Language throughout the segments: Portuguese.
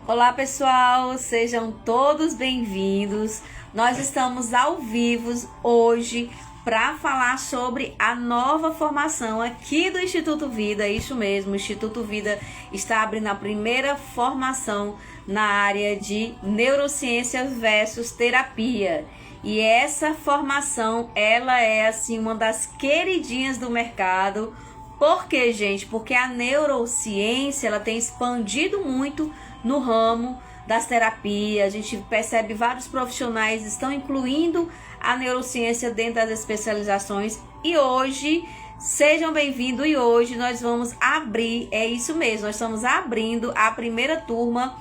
Olá, pessoal, sejam todos bem-vindos. Nós estamos ao vivo hoje para falar sobre a nova formação aqui do Instituto Vida. Isso mesmo, o Instituto Vida está abrindo a primeira formação na área de neurociência versus terapia. E essa formação, ela é assim uma das queridinhas do mercado. Por quê, gente? Porque a neurociência, ela tem expandido muito no ramo das terapias. A gente percebe vários profissionais estão incluindo a neurociência dentro das especializações. E hoje, sejam bem-vindos, e hoje nós vamos abrir, é isso mesmo, nós estamos abrindo a primeira turma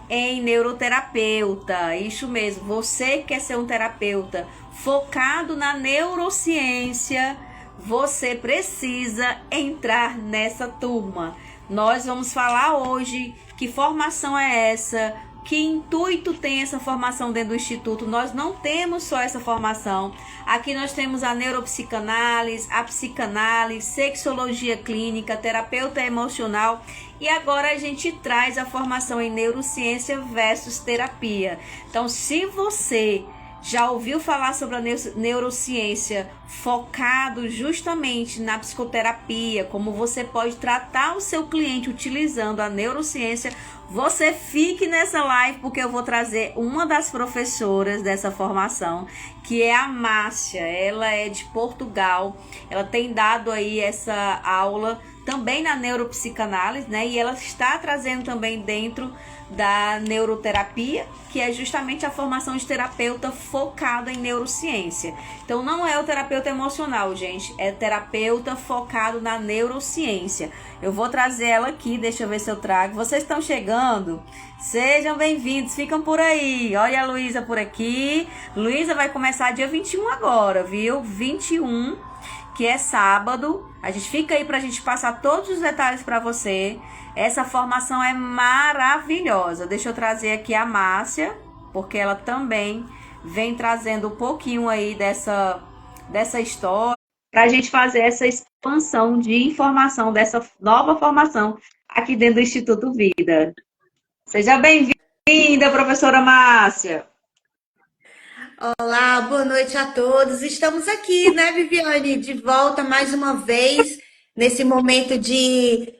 em neuroterapeuta. Isso mesmo, você quer ser um terapeuta focado na neurociência, você precisa entrar nessa turma. Nós vamos falar hoje que formação é essa, que intuito tem essa formação dentro do Instituto. Nós não temos só essa formação. Aqui nós temos a neuropsicanálise, a psicanálise, sexologia clínica, terapeuta emocional. E agora a gente traz a formação em neurociência versus terapia. Então, se você já ouviu falar sobre a neurociência focado justamente na psicoterapia, como você pode tratar o seu cliente utilizando a neurociência, você fique nessa live porque eu vou trazer uma das professoras dessa formação, que é a Márcia. Ela é de Portugal, ela tem dado aí essa aula também na neuropsicanálise, né? E ela está trazendo também dentro da neuroterapia, que é justamente a formação de terapeuta focado em neurociência. Então não é o terapeuta emocional, gente, é terapeuta focado na neurociência. Eu vou trazer ela aqui, deixa eu ver se eu trago. Vocês estão chegando? Sejam bem-vindos, ficam por aí. Olha a Luísa por aqui. Luísa vai começar dia 21 agora, viu? 21, que é sábado. A gente fica aí pra gente passar todos os detalhes para você. Essa formação é maravilhosa. Deixa eu trazer aqui a Márcia, porque ela também vem trazendo um pouquinho aí dessa história, para a gente fazer essa expansão de informação dessa nova formação aqui dentro do Instituto Vida. Seja bem-vinda, professora Márcia. Olá, boa noite a todos. Estamos aqui, né, Viviane, de volta mais uma vez nesse momento de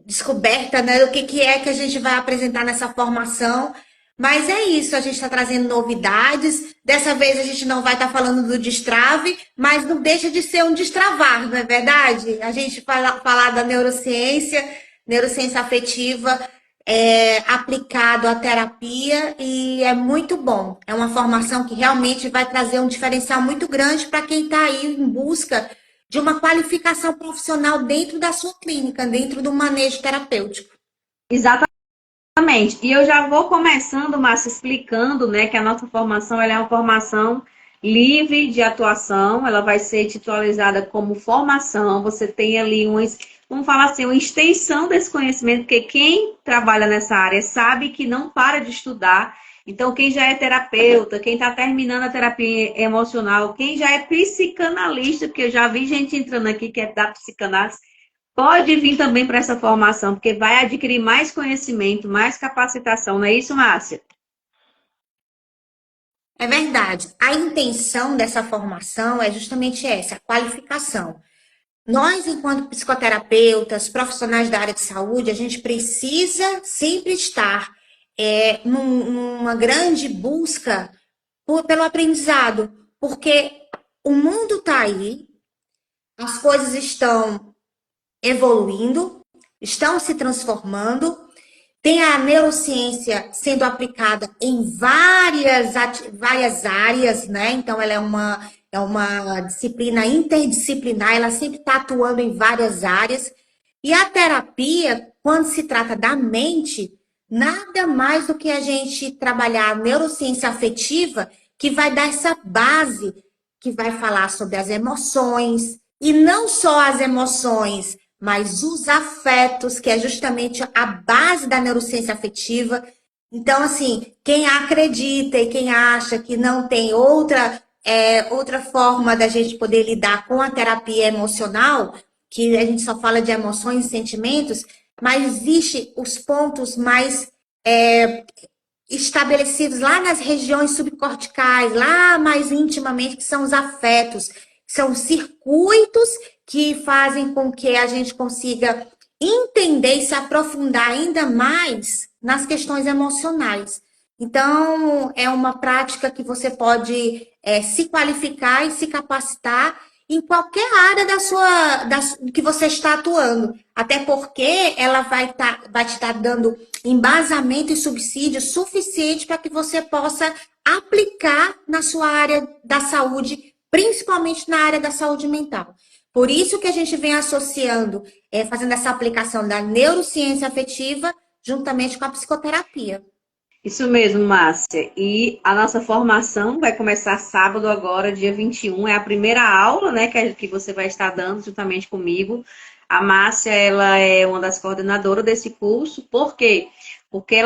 descoberta, né, do que é que a gente vai apresentar nessa formação. Mas é isso, a gente está trazendo novidades. Dessa vez a gente não vai estar falando do destrave, mas não deixa de ser um destravar, não é verdade? A gente falar da neurociência, neurociência afetiva aplicado à terapia e é muito bom. É uma formação que realmente vai trazer um diferencial muito grande para quem está aí em busca de uma qualificação profissional dentro da sua clínica, dentro do manejo terapêutico. Exatamente. E eu já vou começando, Márcia, explicando, né, que a nossa formação ela é uma formação livre de atuação, ela vai ser titularizada como formação. Você tem ali vamos falar assim, uma extensão desse conhecimento, porque quem trabalha nessa área sabe que não para de estudar. Então, quem já é terapeuta, quem está terminando a terapia emocional, quem já é psicanalista, porque eu já vi gente entrando aqui que é da psicanálise, pode vir também para essa formação, porque vai adquirir mais conhecimento, mais capacitação, não é isso, Márcia? É verdade. A intenção dessa formação é justamente essa, a qualificação. Nós, enquanto psicoterapeutas, profissionais da área de saúde, a gente precisa sempre estar numa grande busca pelo aprendizado, porque o mundo está aí, as coisas estão evoluindo, estão se transformando, tem a neurociência sendo aplicada em várias áreas, né? Então, ela é uma disciplina interdisciplinar, ela sempre está atuando em várias áreas. E a terapia, quando se trata da mente, nada mais do que a gente trabalhar a neurociência afetiva, que vai dar essa base, que vai falar sobre as emoções, e não só as emoções, mas os afetos, que é justamente a base da neurociência afetiva. Então, assim, quem acredita e quem acha que não tem outra forma da gente poder lidar com a terapia emocional, que a gente só fala de emoções e sentimentos, mas existe os pontos mais é, estabelecidos lá nas regiões subcorticais, lá mais intimamente, que são os afetos, são circuitos que fazem com que a gente consiga entender e se aprofundar ainda mais nas questões emocionais. Então, é uma prática que você pode se qualificar e se capacitar em qualquer área que você está atuando. Até porque ela vai te estar dando embasamento e subsídio suficiente para que você possa aplicar na sua área da saúde, principalmente na área da saúde mental. Por isso que a gente vem associando, fazendo essa aplicação da neurociência afetiva juntamente com a psicoterapia. Isso mesmo, Márcia. E a nossa formação vai começar sábado agora, dia 21. É a primeira aula, né, que você vai estar dando juntamente comigo. A Márcia, ela é uma das coordenadoras desse curso. Por quê? Porque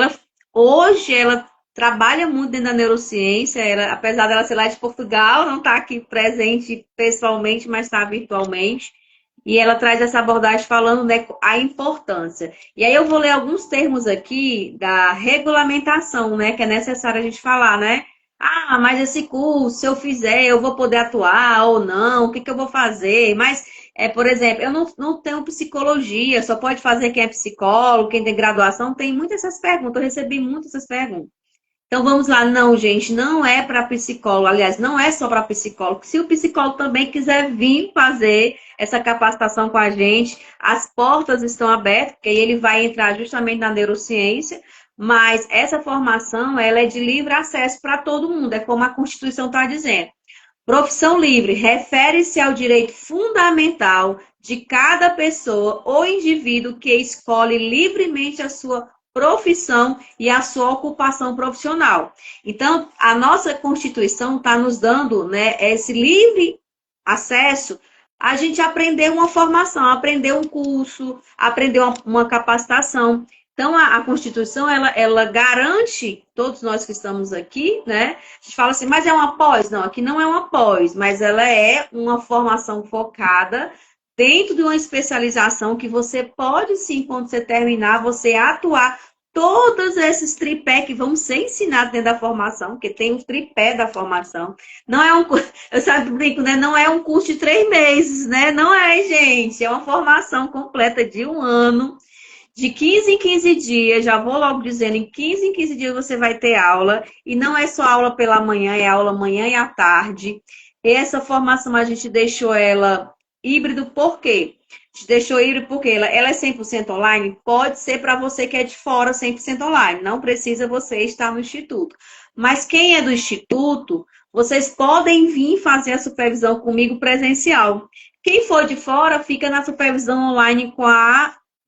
hoje ela trabalha muito dentro da neurociência. Apesar dela ser lá de Portugal, não está aqui presente pessoalmente, mas está virtualmente. E ela traz essa abordagem falando, né, a importância. E aí eu vou ler alguns termos aqui da regulamentação, né, que é necessário a gente falar, né? Ah, mas esse curso, se eu fizer, eu vou poder atuar ou não? O que que eu vou fazer? Mas, por exemplo, eu não tenho psicologia, só pode fazer quem é psicólogo, quem tem graduação. Tem muitas essas perguntas, eu recebi muitas essas perguntas. Então vamos lá, não, gente, não é para psicólogo, aliás, não é só para psicólogo. Se o psicólogo também quiser vir fazer essa capacitação com a gente, as portas estão abertas, porque aí ele vai entrar justamente na neurociência, mas essa formação, ela é de livre acesso para todo mundo, é como a Constituição está dizendo. Profissão livre refere-se ao direito fundamental de cada pessoa ou indivíduo que escolhe livremente a sua profissão e a sua ocupação profissional. Então, a nossa Constituição está nos dando, né, esse livre acesso a gente aprender uma formação, aprender um curso, aprender uma capacitação. Então, a Constituição, ela garante, todos nós que estamos aqui, né? A gente fala assim, mas é uma pós? Não, aqui não é uma pós, mas ela é uma formação focada dentro de uma especialização que você pode, sim, quando você terminar, você atuar todos esses tripé que vão ser ensinados dentro da formação, porque tem o tripé da formação. Não é eu sempre brinco, né? Não é um curso de 3 meses, né? Não é, gente. É uma formação completa de 1 ano, de 15 em 15 dias. Já vou logo dizendo, em 15 em 15 dias você vai ter aula. E não é só aula pela manhã, é aula manhã e à tarde. Essa formação a gente deixou ela híbrido, por quê? A gente deixou híbrido porque ela é 100% online? Pode ser para você que é de fora 100% online. Não precisa você estar no instituto. Mas quem é do instituto, vocês podem vir fazer a supervisão comigo presencial. Quem for de fora, fica na supervisão online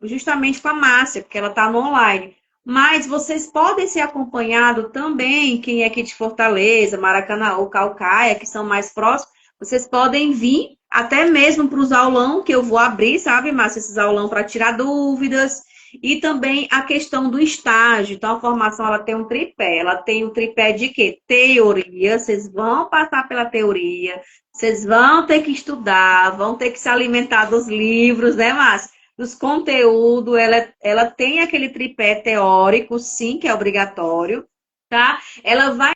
justamente com a Márcia, porque ela está no online. Mas vocês podem ser acompanhados também, quem é aqui de Fortaleza, Maracanã ou Caucaia, que são mais próximos, vocês podem vir até mesmo para os aulão que eu vou abrir, sabe, Márcia, esses aulão para tirar dúvidas. E também a questão do estágio. Então, a formação ela tem um tripé. Ela tem um tripé de quê? Teoria. Vocês vão passar pela teoria. Vocês vão ter que estudar, vão ter que se alimentar dos livros, né, Márcia? Dos conteúdos. Ela tem aquele tripé teórico, sim, que é obrigatório, tá? Ela vai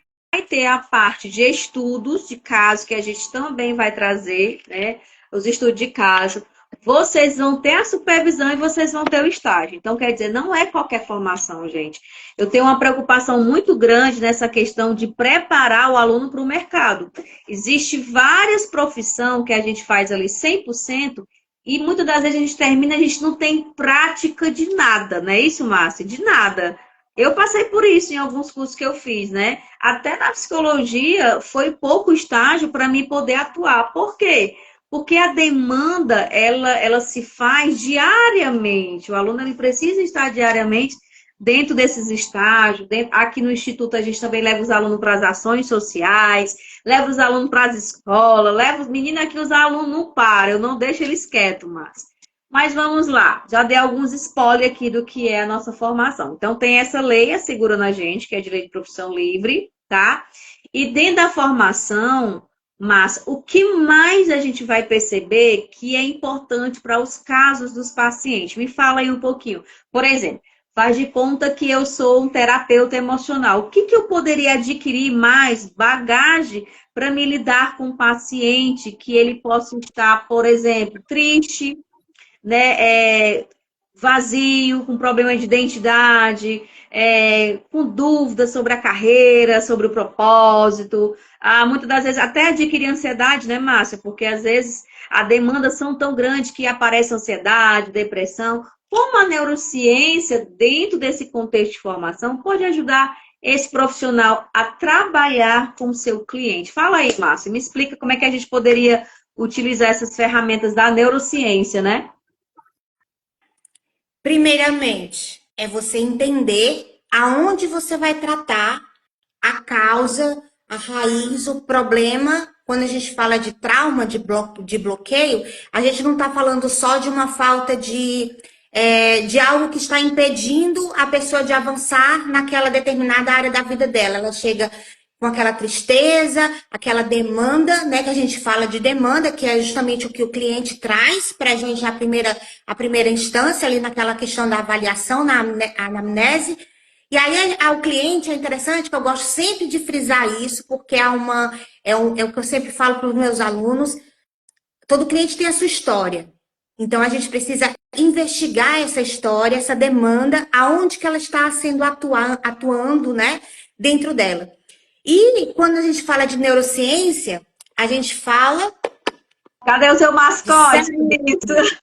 ter a parte de estudos de caso, que a gente também vai trazer, né? Os estudos de caso. Vocês vão ter a supervisão e vocês vão ter o estágio. Então, quer dizer, não é qualquer formação, gente. Eu tenho uma preocupação muito grande nessa questão de preparar o aluno para o mercado. Existem várias profissões que a gente faz ali 100%, e muitas das vezes a gente termina, a gente não tem prática de nada, não é isso, Márcia? De nada. Eu passei por isso em alguns cursos que eu fiz, né? Até na psicologia foi pouco estágio para mim poder atuar. Por quê? Porque a demanda, ela se faz diariamente. O aluno ele precisa estar diariamente dentro desses estágios. Aqui no Instituto a gente também leva os alunos para as ações sociais, leva os alunos para as escolas, leva os meninos aqui, os alunos não param, eu não deixo eles quietos, mas vamos lá, já dei alguns spoilers aqui do que é a nossa formação. Então, tem essa lei assegurando a gente, que é direito de profissão livre, tá? E dentro da formação, Mas o que mais a gente vai perceber que é importante para os casos dos pacientes? Me fala aí um pouquinho. Por exemplo, faz de conta que eu sou um terapeuta emocional. O que que eu poderia adquirir mais bagagem para me lidar com um paciente que ele possa estar, por exemplo, triste, né, vazio, com problema de identidade, com dúvidas sobre a carreira, sobre o propósito. Muitas das vezes até adquirir ansiedade, né, Márcia? Porque às vezes a demanda são tão grande que aparece ansiedade, depressão. Como a neurociência, dentro desse contexto de formação, pode ajudar esse profissional a trabalhar com o seu cliente? Fala aí, Márcia, me explica como é que a gente poderia utilizar essas ferramentas da neurociência, né? Primeiramente, é você entender aonde você vai tratar a causa, a raiz, o problema. Quando a gente fala de trauma, de bloqueio, a gente não está falando só de uma falta de algo que está impedindo a pessoa de avançar naquela determinada área da vida dela. Ela chega com aquela tristeza, aquela demanda, né? Que a gente fala de demanda, que é justamente o que o cliente traz para a gente a primeira instância, ali naquela questão da avaliação, na anamnese. E aí, ao cliente, é interessante que eu gosto sempre de frisar isso, porque é o que eu sempre falo para os meus alunos: todo cliente tem a sua história. Então, a gente precisa investigar essa história, essa demanda, aonde que ela está sendo atuando, né, dentro dela. E quando a gente fala de neurociência, a gente fala Cadê o seu de mascote? cérebro.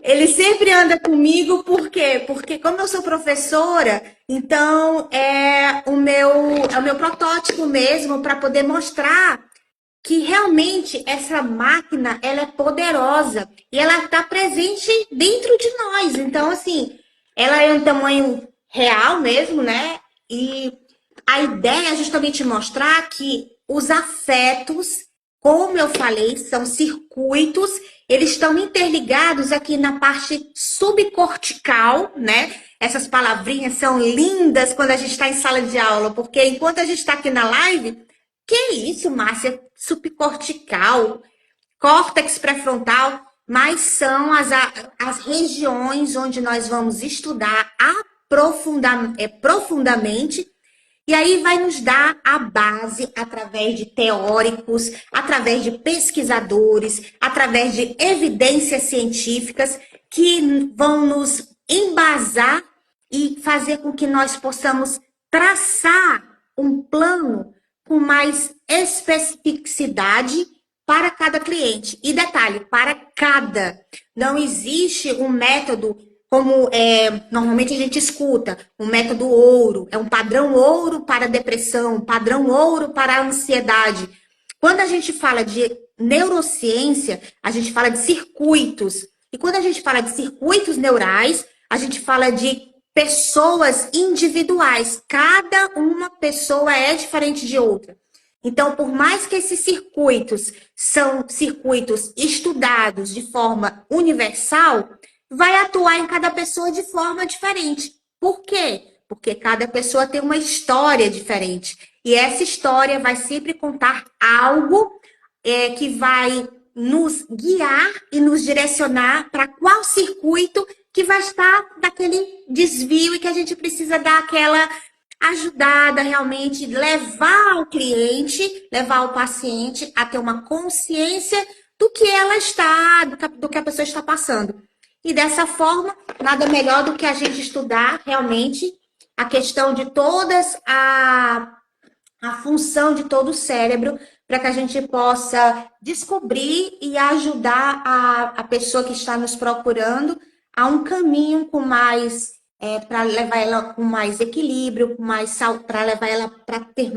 Ele sempre anda comigo, por quê? Porque como eu sou professora, então é o meu protótipo mesmo para poder mostrar que realmente essa máquina ela é poderosa e ela está presente dentro de nós. Então, assim, ela é um tamanho real mesmo, né? E a ideia é justamente mostrar que os afetos, como eu falei, são circuitos, eles estão interligados aqui na parte subcortical, né? Essas palavrinhas são lindas quando a gente está em sala de aula, porque enquanto a gente está aqui na live, que isso, Márcia? Subcortical, córtex pré-frontal, mas são as regiões onde nós vamos estudar profundamente, e aí vai nos dar a base através de teóricos, através de pesquisadores, através de evidências científicas que vão nos embasar e fazer com que nós possamos traçar um plano com mais especificidade para cada cliente. E detalhe, para cada. Não existe um método como normalmente a gente escuta, um método ouro, é um padrão ouro para a depressão, um padrão ouro para a ansiedade. Quando a gente fala de neurociência, a gente fala de circuitos. E quando a gente fala de circuitos neurais, a gente fala de pessoas individuais. Cada uma pessoa é diferente de outra. Então, por mais que esses circuitos são circuitos estudados de forma universal, vai atuar em cada pessoa de forma diferente. Por quê? Porque cada pessoa tem uma história diferente. E essa história vai sempre contar algo que vai nos guiar e nos direcionar para qual circuito que vai estar daquele desvio e que a gente precisa dar aquela ajudada realmente, levar o cliente, levar o paciente a ter uma consciência do que ela está, do que a pessoa está passando. E dessa forma, nada melhor do que a gente estudar realmente a questão de a função de todo o cérebro, para que a gente possa descobrir e ajudar a pessoa que está nos procurando a um caminho com mais, para levar ela com mais equilíbrio, para levar ela para ter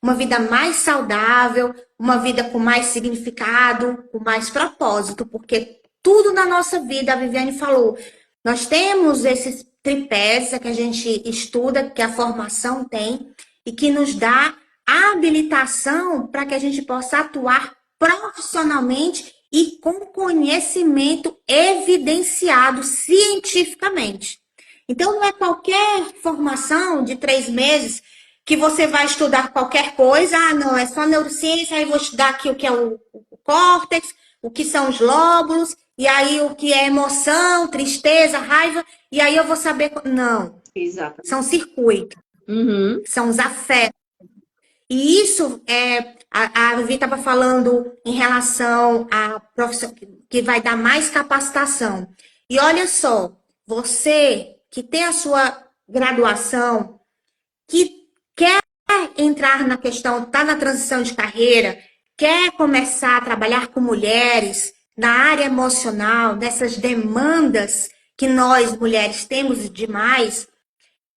uma vida mais saudável, uma vida com mais significado, com mais propósito, porque tudo na nossa vida, a Viviane falou, nós temos esses tripés que a gente estuda, que a formação tem, e que nos dá a habilitação para que a gente possa atuar profissionalmente e com conhecimento evidenciado cientificamente. Então, não é qualquer formação de 3 meses que você vai estudar qualquer coisa. Ah, não, é só neurociência, aí vou estudar aqui o que é o córtex, o que são os lóbulos, e aí o que é emoção, tristeza, raiva, e aí eu vou saber. Não, Exatamente. são circuitos, Uhum. são os afetos. E isso é. A Vivi estava falando em relação à profissão que vai dar mais capacitação. E olha só, você que tem a sua graduação, que quer entrar na questão, está na transição de carreira, quer começar a trabalhar com mulheres na área emocional, dessas demandas que nós mulheres temos demais,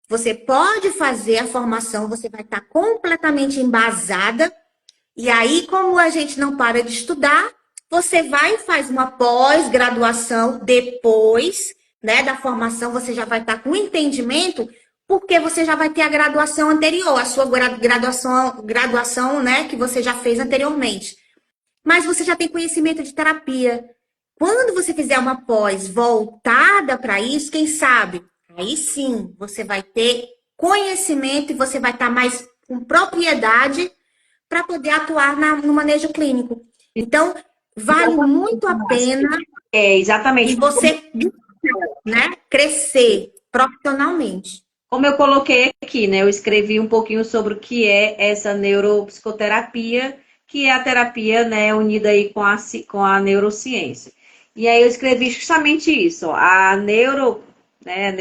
você pode fazer a formação, você vai estar completamente embasada, e aí, como a gente não para de estudar, você vai e faz uma pós-graduação depois, né, da formação, você já vai estar com entendimento, porque você já vai ter a graduação anterior, a sua graduação, né, que você já fez anteriormente. Mas você já tem conhecimento de terapia. Quando você fizer uma pós voltada para isso, quem sabe? Aí sim, você vai ter conhecimento e você vai estar mais com propriedade para poder atuar no manejo clínico. Então, vale muito a pena e Exatamente. você, né, crescer profissionalmente. Como eu coloquei aqui, né? Eu escrevi um pouquinho sobre o que é essa neuropsicoterapia, que é a terapia, né, unida aí com a neurociência. E aí eu escrevi justamente isso, ó, a neuro, né,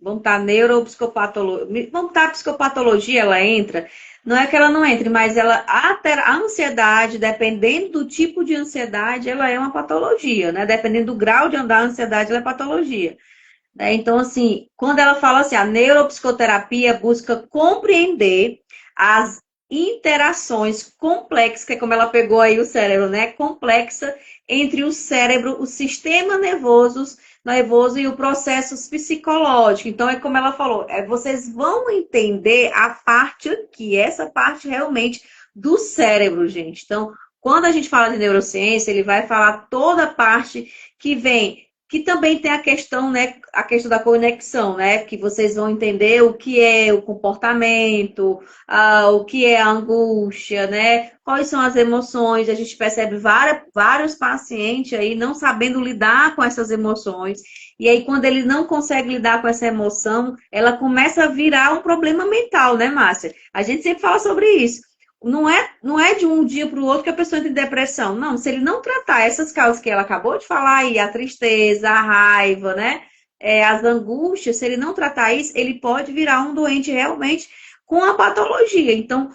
vamos estar neuropsicopatologia, vamos estar a psicopatologia, ela entra, não é que ela não entre, mas a ansiedade, dependendo do tipo de ansiedade, ela é uma patologia, né? Dependendo do grau de andar a ansiedade, ela é patologia. Né? Então, assim, quando ela fala assim, a neuropsicoterapia busca compreender as interações complexas, que é como ela pegou aí o cérebro, né? Complexa entre o cérebro, o sistema nervoso e o processo psicológico. Então, é como ela falou, vocês vão entender a parte aqui, essa parte realmente do cérebro, gente. Então, quando a gente fala de neurociência, ele vai falar toda a parte que vem que também tem a questão, né, a questão da conexão, né, que vocês vão entender o que é o comportamento, o que é a angústia, né, quais são as emoções. A gente percebe vários pacientes aí não sabendo lidar com essas emoções, e aí quando ele não consegue lidar com essa emoção, ela começa a virar um problema mental, né, Márcia? A gente sempre fala sobre isso. Não é de um dia para o outro que a pessoa entra em depressão. Não, se ele não tratar essas causas que ela acabou de falar aí, a tristeza, a raiva, né? As angústias, se ele não tratar isso, ele pode virar um doente realmente com a patologia. Então,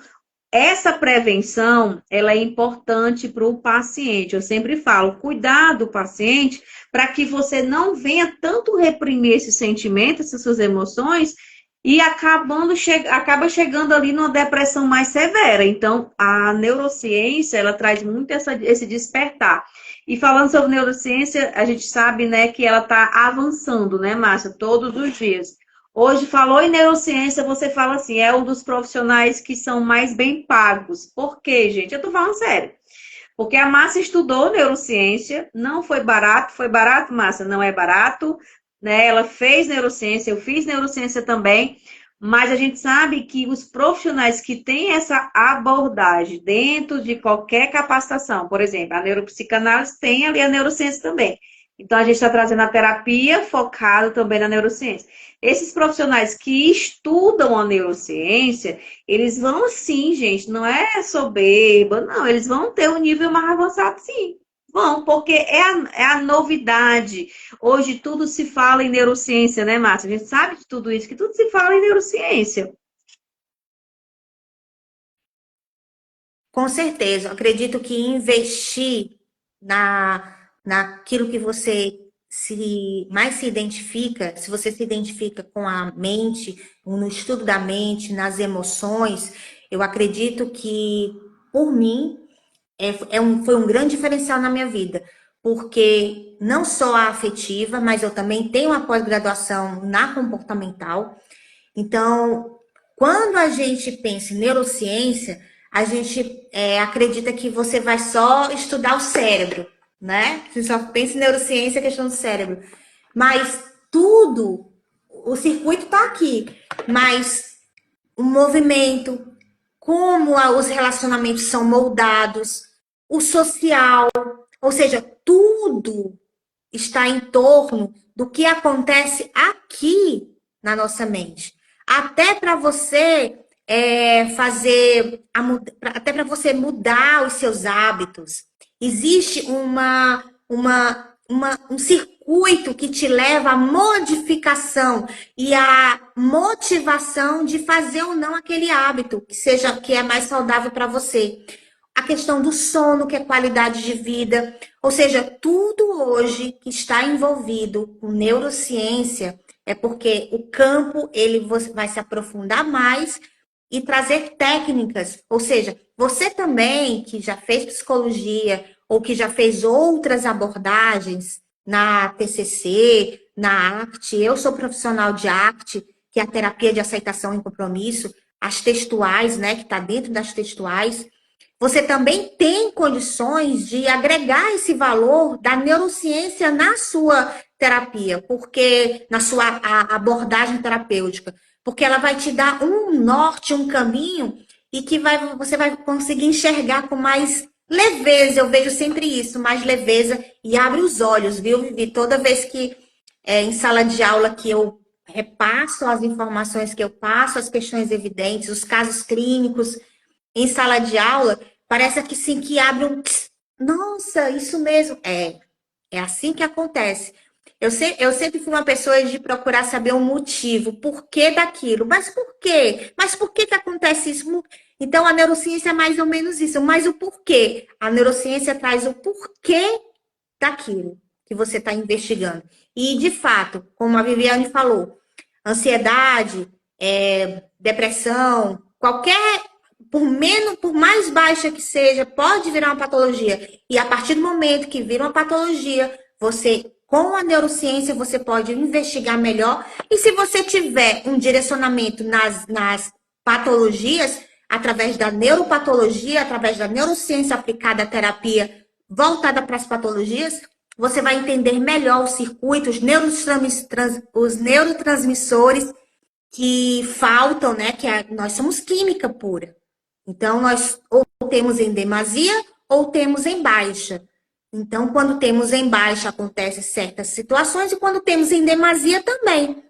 essa prevenção, ela é importante para o paciente. Eu sempre falo, cuidar do paciente para que você não venha tanto reprimir esse sentimento, essas suas emoções, e acaba chegando ali numa depressão mais severa. Então, a neurociência, ela traz muito esse despertar. E falando sobre neurociência, a gente sabe, né, que ela está avançando, né, Márcia, todos os dias. Hoje, falou em neurociência, você fala assim, é um dos profissionais que são mais bem pagos. Por quê, gente? Eu tô falando sério. Porque a Márcia estudou neurociência, não foi barato, Márcia? Não é barato, né? Ela fez neurociência, eu fiz neurociência também, mas a gente sabe que os profissionais que têm essa abordagem dentro de qualquer capacitação, por exemplo, a neuropsicanálise tem ali a neurociência também. Então, a gente está trazendo a terapia focada também na neurociência. Esses profissionais que estudam a neurociência, eles vão sim, gente, não é soberba, não, eles vão ter um nível mais avançado, sim. Vão, porque é a novidade. Hoje tudo se fala em neurociência, né, Márcia? A gente sabe de tudo isso, que tudo se fala em neurociência. Com certeza, eu acredito que investir naquilo que você mais se identifica, se você se identifica com a mente, no estudo da mente, nas emoções, eu acredito que, por mim, foi um grande diferencial na minha vida, porque não só a afetiva, mas eu também tenho uma pós-graduação na comportamental. Então, quando a gente pensa em neurociência, a gente acredita que você vai só estudar o cérebro, né? Você só pensa em neurociência, a questão do cérebro. Mas tudo, o circuito está aqui, mas o movimento, como os relacionamentos são moldados, o social, ou seja, tudo está em torno do que acontece aqui na nossa mente. Até para você até para você mudar os seus hábitos. Existe um circuito que te leva à modificação e à motivação de fazer ou não aquele hábito que é mais saudável para você. A questão do sono, que é qualidade de vida, ou seja, tudo hoje que está envolvido com neurociência é porque o campo ele vai se aprofundar mais e trazer técnicas, ou seja, você também que já fez psicologia ou que já fez outras abordagens na TCC, na arte, eu sou profissional de arte, que é a terapia de aceitação e compromisso, as textuais, né, que está dentro das textuais. Você também tem condições de agregar esse valor da neurociência na sua terapia, porque na sua abordagem terapêutica, porque ela vai te dar um norte, um caminho e que você vai conseguir enxergar com mais leveza. Eu vejo sempre isso, mais leveza e abre os olhos, viu, Vivi? Toda vez que em sala de aula que eu repasso as informações que eu passo, as questões evidentes, os casos clínicos em sala de aula, parece que sim, que abre um... Nossa, isso mesmo. É assim que acontece. Eu sempre fui uma pessoa de procurar saber o motivo, por que daquilo. Mas por quê? Mas por que acontece isso? Então, a neurociência é mais ou menos isso. Mas o porquê? A neurociência traz o porquê daquilo que você está investigando. E, de fato, como a Viviane falou, ansiedade, depressão, qualquer por mais baixa que seja, pode virar uma patologia. E a partir do momento que vira uma patologia, você, com a neurociência, você pode investigar melhor. E se você tiver um direcionamento nas patologias, através da neuropatologia, através da neurociência aplicada à terapia voltada para as patologias, você vai entender melhor os circuitos, os neurotransmissores que faltam, né? Nós somos química pura. Então, nós ou temos em demasia ou temos em baixa. Então, quando temos em baixa, acontecem certas situações, e quando temos em demasia também.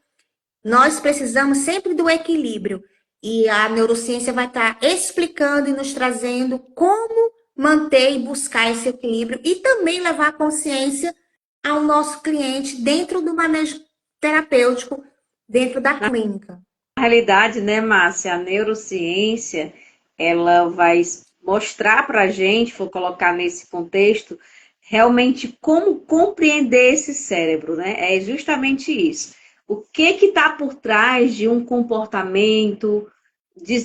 Nós precisamos sempre do equilíbrio. E a neurociência vai estar explicando e nos trazendo como manter e buscar esse equilíbrio e também levar a consciência ao nosso cliente dentro do manejo terapêutico, dentro da clínica. Na realidade, né, Márcia, a neurociência, ela vai mostrar para a gente, vou colocar nesse contexto, realmente como compreender esse cérebro, né? É justamente isso. O que está por trás de um comportamento,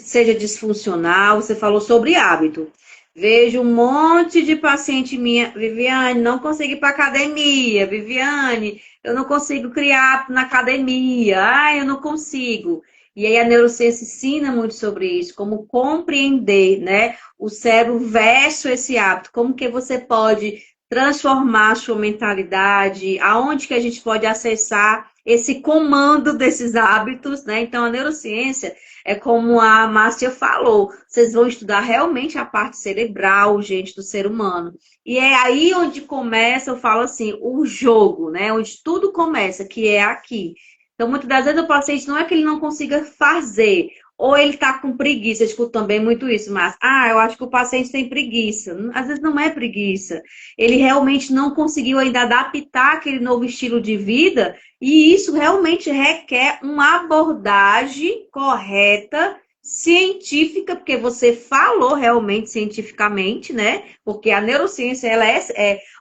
seja disfuncional, você falou sobre hábito. Vejo um monte de paciente minha, Viviane, não consigo ir para academia, Viviane, eu não consigo criar na academia, eu não consigo. E aí a neurociência ensina muito sobre isso, como compreender, né, o cérebro versus esse hábito, como que você pode transformar a sua mentalidade, aonde que a gente pode acessar esse comando desses hábitos, né? Então a neurociência é como a Márcia falou, vocês vão estudar realmente a parte cerebral, gente, do ser humano. E é aí onde começa, eu falo assim, o jogo, né? Onde tudo começa, que é aqui. Então, muitas das vezes o paciente não é que ele não consiga fazer, ou ele está com preguiça. Eu escuto também muito isso, mas, eu acho que o paciente tem preguiça. Às vezes não é preguiça. Ele realmente não conseguiu ainda adaptar aquele novo estilo de vida, e isso realmente requer uma abordagem correta, científica, porque você falou realmente cientificamente, né? Porque a neurociência, ela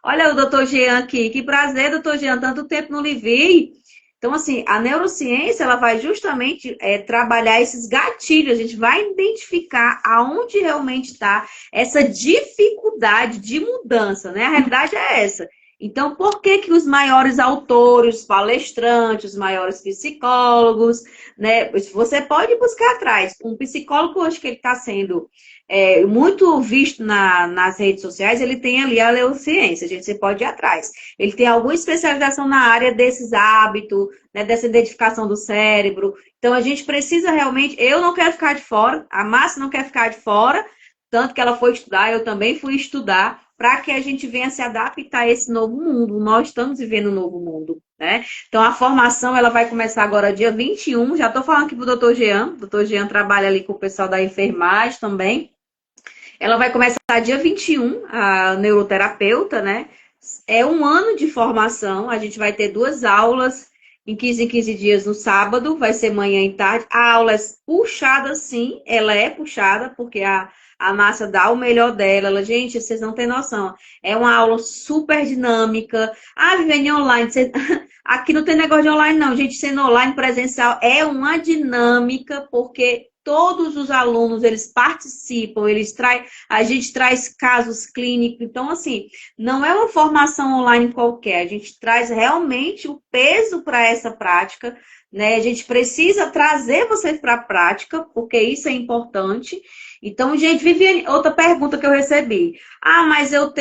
Olha o doutor Jean aqui, que prazer, doutor Jean, tanto tempo não lhe vi. Então, assim, a neurociência, ela vai justamente trabalhar esses gatilhos, a gente vai identificar aonde realmente está essa dificuldade de mudança, né? A realidade é essa. Então, por que que os maiores autores, os palestrantes, os maiores psicólogos, né? Você pode buscar atrás. Um psicólogo, hoje que ele está sendo muito visto nas redes sociais, ele tem ali a neurociência, gente, você pode ir atrás. Ele tem alguma especialização na área desses hábitos, né, dessa identificação do cérebro. Então, a gente precisa realmente. Eu não quero ficar de fora, a Márcia não quer ficar de fora, tanto que ela foi estudar, eu também fui estudar, para que a gente venha se adaptar a esse novo mundo. Nós estamos vivendo um novo mundo, né? Então, a formação, ela vai começar agora dia 21. Já estou falando aqui para o doutor Jean. O doutor Jean trabalha ali com o pessoal da enfermagem também. Ela vai começar dia 21, a neuroterapeuta, né? É um ano de formação. A gente vai ter 2 aulas em 15 dias no sábado. Vai ser manhã e tarde. A aula é puxada, sim. Ela é puxada, porque a Márcia dá o melhor dela. Ela, gente, vocês não têm noção. É uma aula super dinâmica. Ah, Viviane, online. Aqui não tem negócio de online, não. Gente, sendo online, presencial, é uma dinâmica, porque todos os alunos, eles participam, a gente traz casos clínicos. Então, assim, não é uma formação online qualquer. A gente traz realmente o peso para essa prática, né? A gente precisa trazer vocês para a prática, porque isso é importante. Então, gente, Viviane, outra pergunta que eu recebi. Ah, mas eu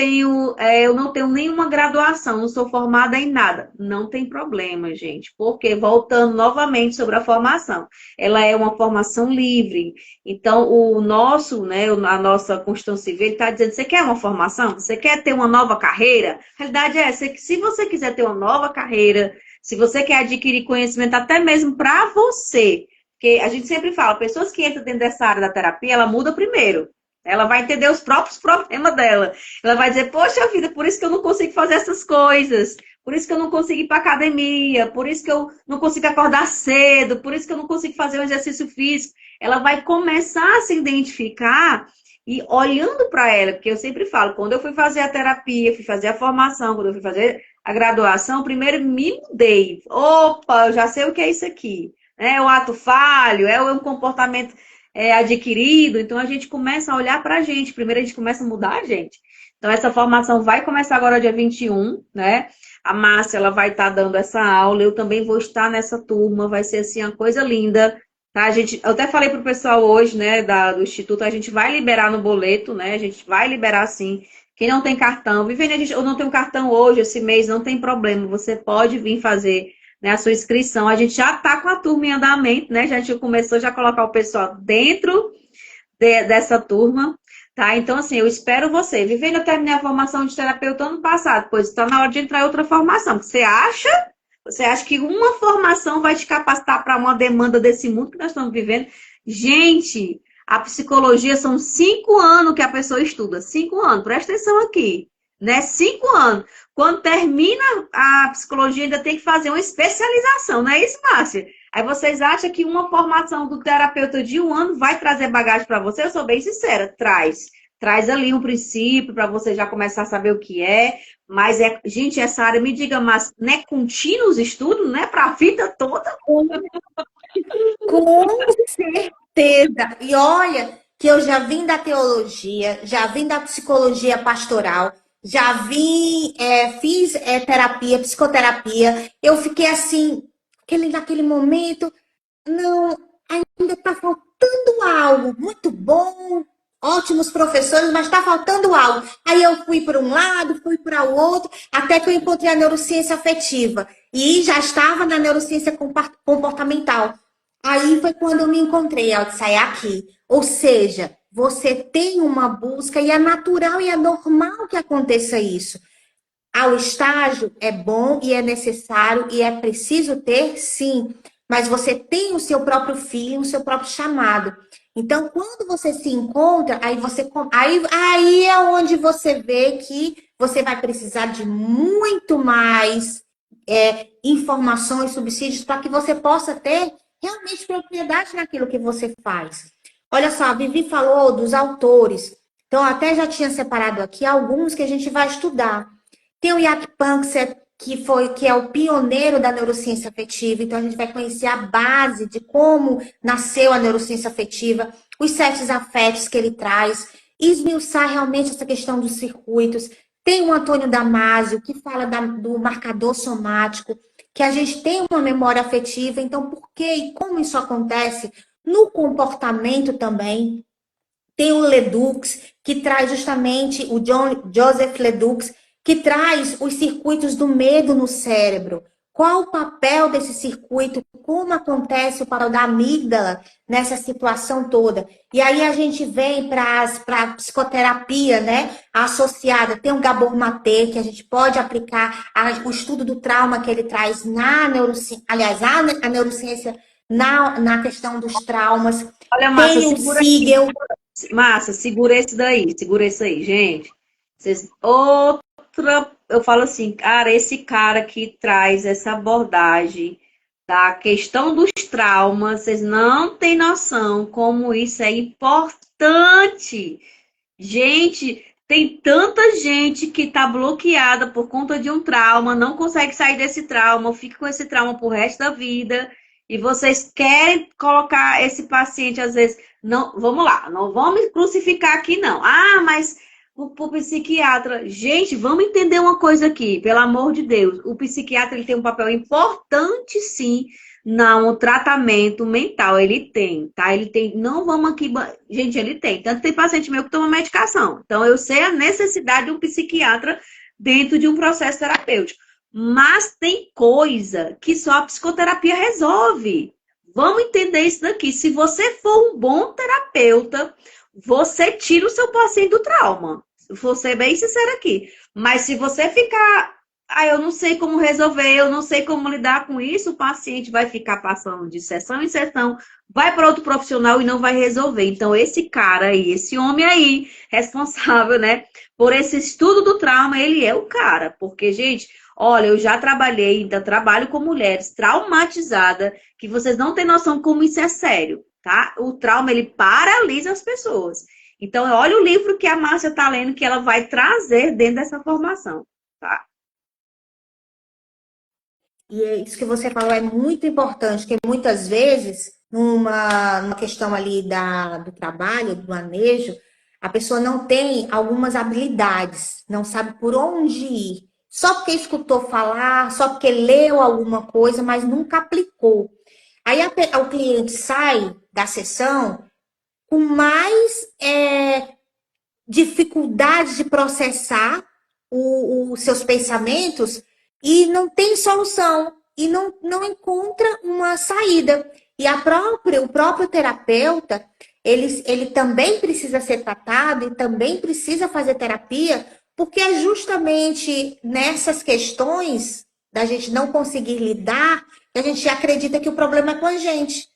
não tenho nenhuma graduação, não sou formada em nada. Não tem problema, gente, porque voltando novamente sobre a formação, ela é uma formação livre. Então, o nosso, né, a nossa Constituição Civil está dizendo: você quer uma formação? Você quer ter uma nova carreira? A realidade é essa, que se você quiser ter uma nova carreira, se você quer adquirir conhecimento até mesmo para você, porque a gente sempre fala, pessoas que entram dentro dessa área da terapia, ela muda primeiro. Ela vai entender os próprios problemas dela. Ela vai dizer: poxa vida, por isso que eu não consigo fazer essas coisas. Por isso que eu não consigo ir para academia. Por isso que eu não consigo acordar cedo. Por isso que eu não consigo fazer um exercício físico. Ela vai começar a se identificar e olhando para ela. Porque eu sempre falo, quando eu fui fazer a terapia, fui fazer a formação, quando eu fui fazer a graduação, primeiro me mudei. Opa, eu já sei o que é isso aqui. É o ato falho, é um comportamento adquirido. Então, a gente começa a olhar para a gente. Primeiro, a gente começa a mudar a gente. Então, essa formação vai começar agora dia 21, né? A Márcia, ela vai estar dando essa aula. Eu também vou estar nessa turma. Vai ser, assim, uma coisa linda. Tá? Eu até falei para o pessoal hoje, né, do Instituto, a gente vai liberar no boleto, né? A gente vai liberar, sim. Quem não tem cartão, Viviane, eu não tenho cartão hoje, esse mês, não tem problema. Você pode vir fazer, né, a sua inscrição. A gente já está com a turma em andamento, né? Já a gente começou já a colocar o pessoal dentro dessa turma, tá? Então, assim, eu espero você. Vivendo, eu terminei a formação de terapeuta ano passado, pois está na hora de entrar em outra formação. Você acha que uma formação vai te capacitar para uma demanda desse mundo que nós estamos vivendo? Gente, a psicologia são 5 anos que a pessoa estuda. 5 anos, presta atenção aqui, né? 5 anos. Quando termina a psicologia, ainda tem que fazer uma especialização, não é isso, Márcia? Aí vocês acham que uma formação do terapeuta de 1 ano vai trazer bagagem para você? Eu sou bem sincera, traz. Traz ali um princípio para você já começar a saber o que é. Mas, gente, essa área, me diga, mas não é contínuo os estudos, né? Para a vida toda? Com certeza. E olha que eu já vim da teologia, já vim da psicologia pastoral, já vim, fiz terapia, psicoterapia. Eu fiquei assim, naquele momento, não, ainda está faltando algo muito bom, ótimos professores, mas está faltando algo. Aí eu fui para um lado, fui para o outro, até que eu encontrei a neurociência afetiva. E já estava na neurociência comportamental. Aí foi quando eu me encontrei, ao sair aqui. Ou seja, você tem uma busca e é natural e é normal que aconteça isso. Ao estágio é bom e é necessário e é preciso ter, sim. Mas você tem o seu próprio filho, o seu próprio chamado. Então, quando você se encontra, aí é onde você vê que você vai precisar de muito mais informações, subsídios, para que você possa ter realmente propriedade naquilo que você faz. Olha só, a Vivi falou dos autores. Então, até já tinha separado aqui alguns que a gente vai estudar. Tem o Jaak Panksepp, que é o pioneiro da neurociência afetiva. Então, a gente vai conhecer a base de como nasceu a neurociência afetiva, os 7 afetos que ele traz, esmiuçar realmente essa questão dos circuitos, Tem o Antônio Damasio, que fala do marcador somático, que a gente tem uma memória afetiva. Então, por que e como isso acontece? No comportamento também. Tem o Ledoux, que traz justamente o Joseph Ledoux, que traz os circuitos do medo no cérebro. Qual o papel desse circuito? Como acontece o papel da amígdala nessa situação toda? E aí a gente vem para a psicoterapia, né? Associada. Tem o Gabor Maté, que a gente pode aplicar o estudo do trauma que ele traz na neurociência, aliás, a neurociência na questão dos traumas. Olha, Márcia, Tem o segura aí. Siegel. Márcia, segura esse aí, gente. Outra, eu falo assim, cara, esse cara que traz essa abordagem da questão dos traumas, vocês não têm noção como isso é importante. Gente, tem tanta gente que tá bloqueada por conta de um trauma, não consegue sair desse trauma, fica com esse trauma pro resto da vida. E vocês querem colocar esse paciente, às vezes, não, vamos lá, não vamos crucificar aqui, não. Ah, mas o psiquiatra. Gente, vamos entender uma coisa aqui, pelo amor de Deus. O psiquiatra ele tem um papel importante, sim, no tratamento mental. Ele tem, tá? Ele tem. Não vamos aqui. Gente, ele tem. Tanto tem paciente meu que toma medicação. Então, eu sei a necessidade de um psiquiatra dentro de um processo terapêutico. Mas tem coisa que só a psicoterapia resolve. Vamos entender isso daqui. Se você for um bom terapeuta, você tira o seu paciente do trauma. Vou ser bem sincera aqui. Mas se você ficar, eu não sei como resolver, eu não sei como lidar com isso, o paciente vai ficar passando de sessão em sessão, vai para outro profissional e não vai resolver. Então, esse cara aí, esse homem aí, responsável, né, por esse estudo do trauma, ele é o cara. Porque, gente, olha, eu já trabalhei, ainda trabalho com mulheres traumatizadas, que vocês não têm noção como isso é sério, tá? O trauma, ele paralisa as pessoas. Então, olha o livro que a Márcia está lendo, que ela vai trazer dentro dessa formação, tá? E é isso que você falou é muito importante, porque muitas vezes, numa questão ali do trabalho, do manejo, a pessoa não tem algumas habilidades, não sabe por onde ir. Só porque escutou falar, só porque leu alguma coisa, mas nunca aplicou. Aí o cliente sai da sessão com mais dificuldade de processar os seus pensamentos e não tem solução e não encontra uma saída. E o próprio terapeuta, ele também precisa ser tratado e também precisa fazer terapia, porque é justamente nessas questões da gente não conseguir lidar que a gente acredita que o problema é com a gente.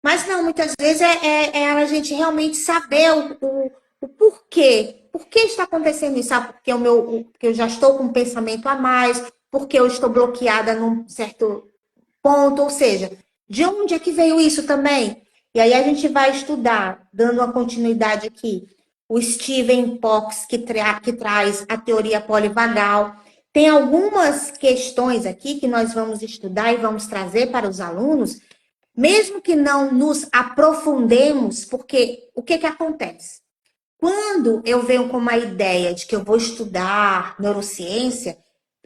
Mas não, muitas vezes é a gente realmente saber o porquê. Por que está acontecendo isso? Ah, porque eu já estou com um pensamento a mais, porque eu estou bloqueada num certo ponto. Ou seja, de onde é que veio isso também? E aí a gente vai estudar, dando uma continuidade aqui, o Steven Pox, que traz a teoria polivagal. Tem algumas questões aqui que nós vamos estudar e vamos trazer para os alunos, mesmo que não nos aprofundemos, porque o que acontece? Quando eu venho com uma ideia de que eu vou estudar neurociência,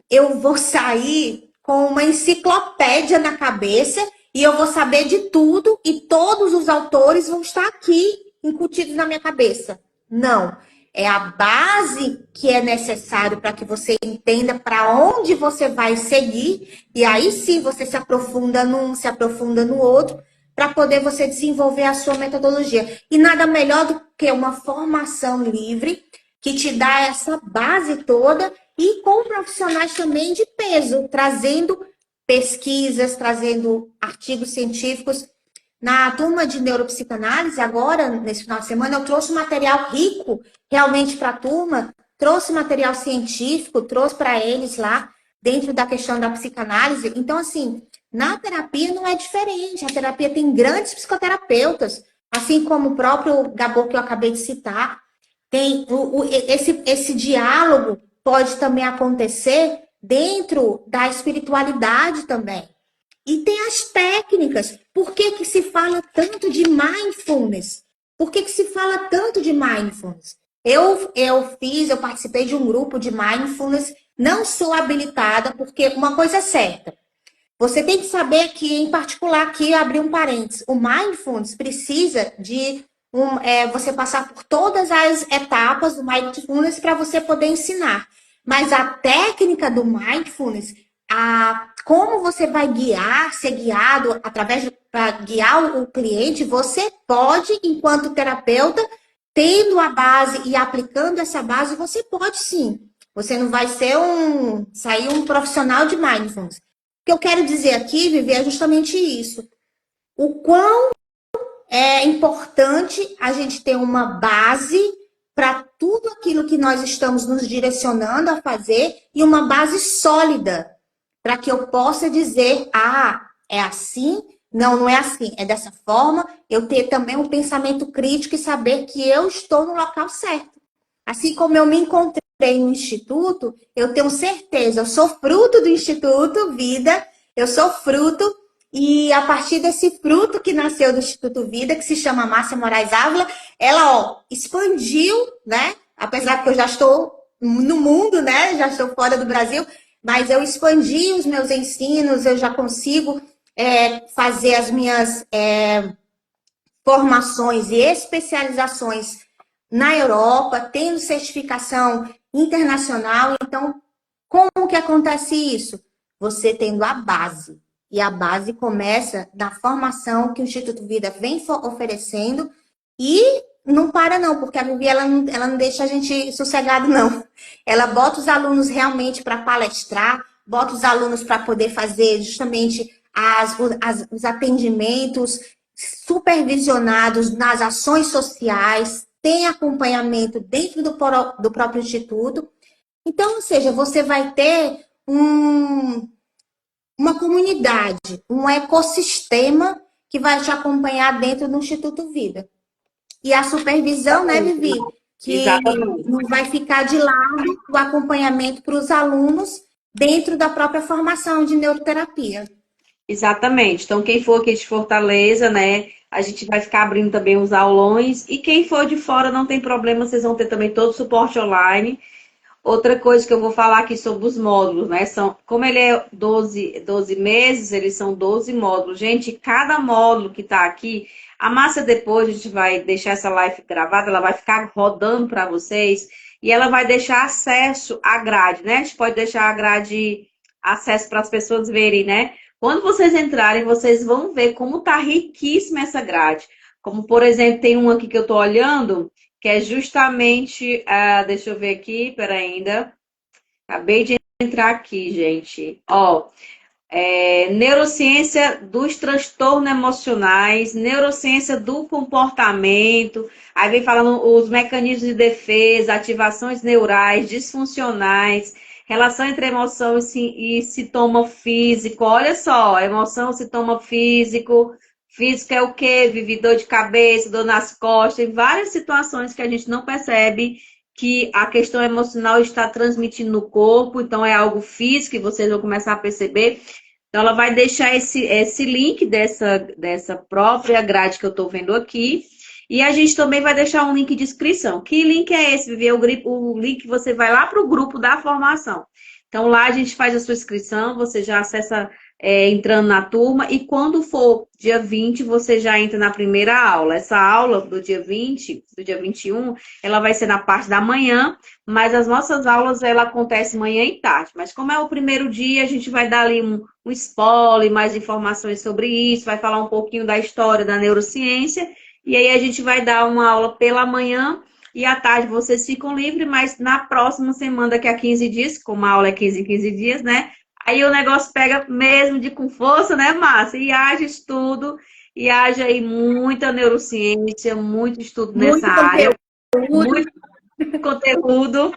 eu vou sair com uma enciclopédia na cabeça e eu vou saber de tudo e todos os autores vão estar aqui incutidos na minha cabeça. Não. É a base que é necessário para que você entenda para onde você vai seguir, e aí sim você se aprofunda num, se aprofunda no outro, para poder você desenvolver a sua metodologia. E nada melhor do que uma formação livre que te dá essa base toda e com profissionais também de peso, trazendo pesquisas, trazendo artigos científicos. Na turma de neuropsicanálise, agora, nesse final de semana, eu trouxe material rico realmente para a turma, trouxe material científico, trouxe para eles lá, dentro da questão da psicanálise. Então, assim, na terapia não é diferente. A terapia tem grandes psicoterapeutas, assim como o próprio Gabor que eu acabei de citar. Tem esse diálogo pode também acontecer dentro da espiritualidade também. E tem as técnicas. Por que que se fala tanto de mindfulness? Por que que se fala tanto de mindfulness? Eu participei de um grupo de mindfulness, não sou habilitada, porque uma coisa é certa, você tem que saber que, em particular, aqui, abrir um parênteses, o mindfulness precisa de você passar por todas as etapas do mindfulness para você poder ensinar. Mas a técnica do mindfulness, como você vai ser guiado através para guiar o cliente, você pode, enquanto terapeuta, tendo a base e aplicando essa base, você pode sim. Você não vai sair um profissional de mindfulness. O que eu quero dizer aqui, Vivi, é justamente isso. O quão é importante a gente ter uma base para tudo aquilo que nós estamos nos direcionando a fazer e uma base sólida para que eu possa dizer, é assim? Não, não é assim, é dessa forma. Eu ter também um pensamento crítico e saber que eu estou no local certo. Assim como eu me encontrei no Instituto, eu tenho certeza, eu sou fruto do Instituto Vida, eu sou fruto, e a partir desse fruto que nasceu do Instituto Vida, que se chama Márcia Moraes Ávila, ela, expandiu, né? Apesar que eu já estou no mundo, né? Já estou fora do Brasil, mas eu expandi os meus ensinos, eu já consigo fazer as minhas formações e especializações na Europa, tendo certificação internacional. Então, como que acontece isso? Você tendo a base. E a base começa na formação que o Instituto Vida vem oferecendo e não para não, porque a Vivi ela não deixa a gente sossegado não. Ela bota os alunos realmente para palestrar, bota os alunos para poder fazer justamente os atendimentos supervisionados nas ações sociais, tem acompanhamento dentro do próprio instituto. Então, ou seja, você vai ter uma comunidade, um ecossistema que vai te acompanhar dentro do Instituto Vida. E a supervisão, né, Vivi? Que Exatamente. não vai ficar de lado o acompanhamento para os alunos dentro da própria formação de neuroterapia. Exatamente. Então, quem for aqui de Fortaleza, né, a gente vai ficar abrindo também os aulões. E quem for de fora, não tem problema, vocês vão ter também todo o suporte online. Outra coisa que eu vou falar aqui sobre os módulos, né? Como ele é 12 meses, eles são 12 módulos. Gente, cada módulo que está aqui, a Márcia depois, a gente vai deixar essa live gravada, ela vai ficar rodando para vocês e ela vai deixar acesso à grade, né? A gente pode deixar a grade acesso para as pessoas verem, né? Quando vocês entrarem, vocês vão ver como está riquíssima essa grade. Como, por exemplo, tem um aqui que eu estou olhando, que é justamente, deixa eu ver aqui, pera ainda, acabei de entrar aqui, gente, ó, neurociência dos transtornos emocionais, neurociência do comportamento, aí vem falando os mecanismos de defesa, ativações neurais, disfuncionais, relação entre emoção e sintoma físico, olha só, emoção, sintoma físico, físico é o quê? Vive dor de cabeça, dor nas costas, tem várias situações que a gente não percebe que a questão emocional está transmitindo no corpo, então é algo físico e vocês vão começar a perceber. Então, ela vai deixar esse link dessa própria grade que eu estou vendo aqui. E a gente também vai deixar um link de inscrição. Que link é esse, Vivi? O link que você vai lá para o grupo da formação. Então, lá a gente faz a sua inscrição, você já acessa entrando na turma. E quando for dia 20, você já entra na primeira aula. Essa aula do dia 20, do dia 21, ela vai ser na parte da manhã. Mas as nossas aulas, ela acontece manhã e tarde. Mas como é o primeiro dia, a gente vai dar ali um spoiler, mais informações sobre isso, vai falar um pouquinho da história da neurociência, e aí a gente vai dar uma aula pela manhã, e à tarde vocês ficam livres, mas na próxima semana, daqui a 15 dias, como a aula é 15 em 15 dias, né? Aí o negócio pega mesmo com força, né, Márcia? E haja estudo, e haja aí muita neurociência, muito estudo nessa área, muito conteúdo.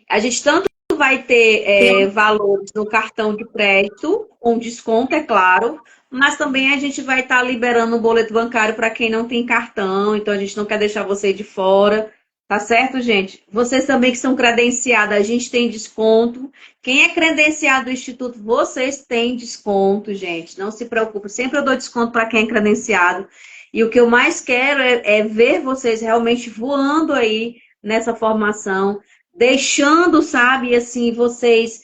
A gente tanto vai ter valores no cartão de crédito, com desconto, é claro, mas também a gente vai estar liberando o boleto bancário para quem não tem cartão, então a gente não quer deixar você de fora, tá certo, gente? Vocês também que são credenciados, a gente tem desconto. Quem é credenciado do Instituto, vocês têm desconto, gente, não se preocupe, sempre eu dou desconto para quem é credenciado. E o que eu mais quero é ver vocês realmente voando aí nessa formação, deixando, sabe, assim, vocês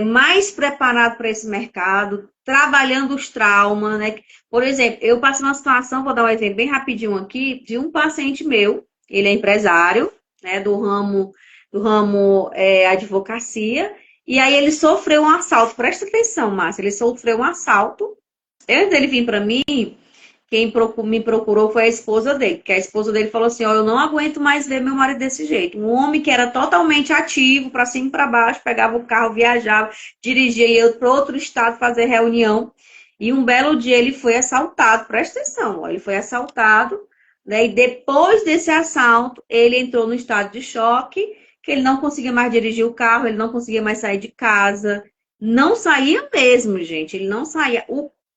mais preparados para esse mercado, trabalhando os traumas, né? Por exemplo, eu passei uma situação, vou dar um exemplo bem rapidinho aqui, de um paciente meu, ele é empresário, né, do ramo advocacia, e aí ele sofreu um assalto. Presta atenção, Márcia, ele sofreu um assalto. Antes dele vir para mim, quem me procurou foi a esposa dele, porque a esposa dele falou assim: ó, eu não aguento mais ver meu marido desse jeito. Um homem que era totalmente ativo, para cima e para baixo, pegava o carro, viajava, dirigia e ia para outro estado fazer reunião. E um belo dia ele foi assaltado, presta atenção, ó, ele foi assaltado, né? E depois desse assalto, ele entrou no estado de choque, que ele não conseguia mais dirigir o carro, ele não conseguia mais sair de casa. Não saía mesmo, gente. Ele não saía.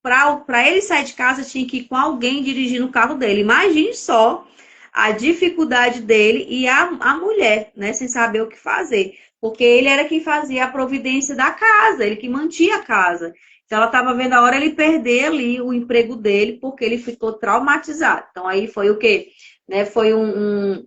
Para ele sair de casa, tinha que ir com alguém dirigindo o carro dele. Imagine só a dificuldade dele e a mulher, né, sem saber o que fazer. Porque ele era quem fazia a providência da casa, ele que mantinha a casa. Então, ela estava vendo a hora ele perder ali o emprego dele, porque ele ficou traumatizado. Então, aí foi o quê? Né, foi um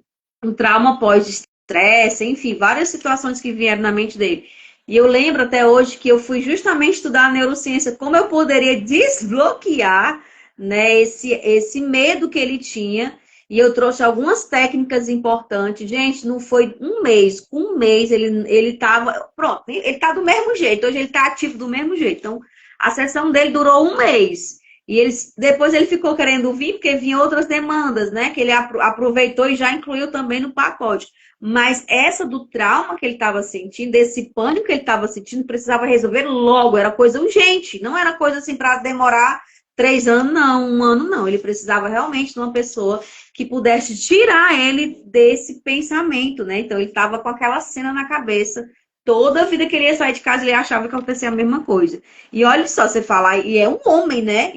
trauma pós-estresse, enfim, várias situações que vieram na mente dele. E eu lembro até hoje que eu fui justamente estudar a neurociência, como eu poderia desbloquear, né, esse medo que ele tinha. E eu trouxe algumas técnicas importantes. Gente, não foi um mês. Com um mês ele estava. Pronto, ele está do mesmo jeito. Hoje ele está ativo do mesmo jeito. Então, a sessão dele durou um mês. E depois ele ficou querendo vir, porque vinham outras demandas, né? Que ele aproveitou e já incluiu também no pacote. Mas essa do trauma que ele estava sentindo, desse pânico que ele estava sentindo, precisava resolver logo. Era coisa urgente. Não era coisa assim para demorar 3 anos, não, 1 ano, não. Ele precisava realmente de uma pessoa que pudesse tirar ele desse pensamento, né? Então ele estava com aquela cena na cabeça. Toda a vida que ele ia sair de casa, ele achava que acontecia a mesma coisa. E olha só, você falar, e é um homem, né?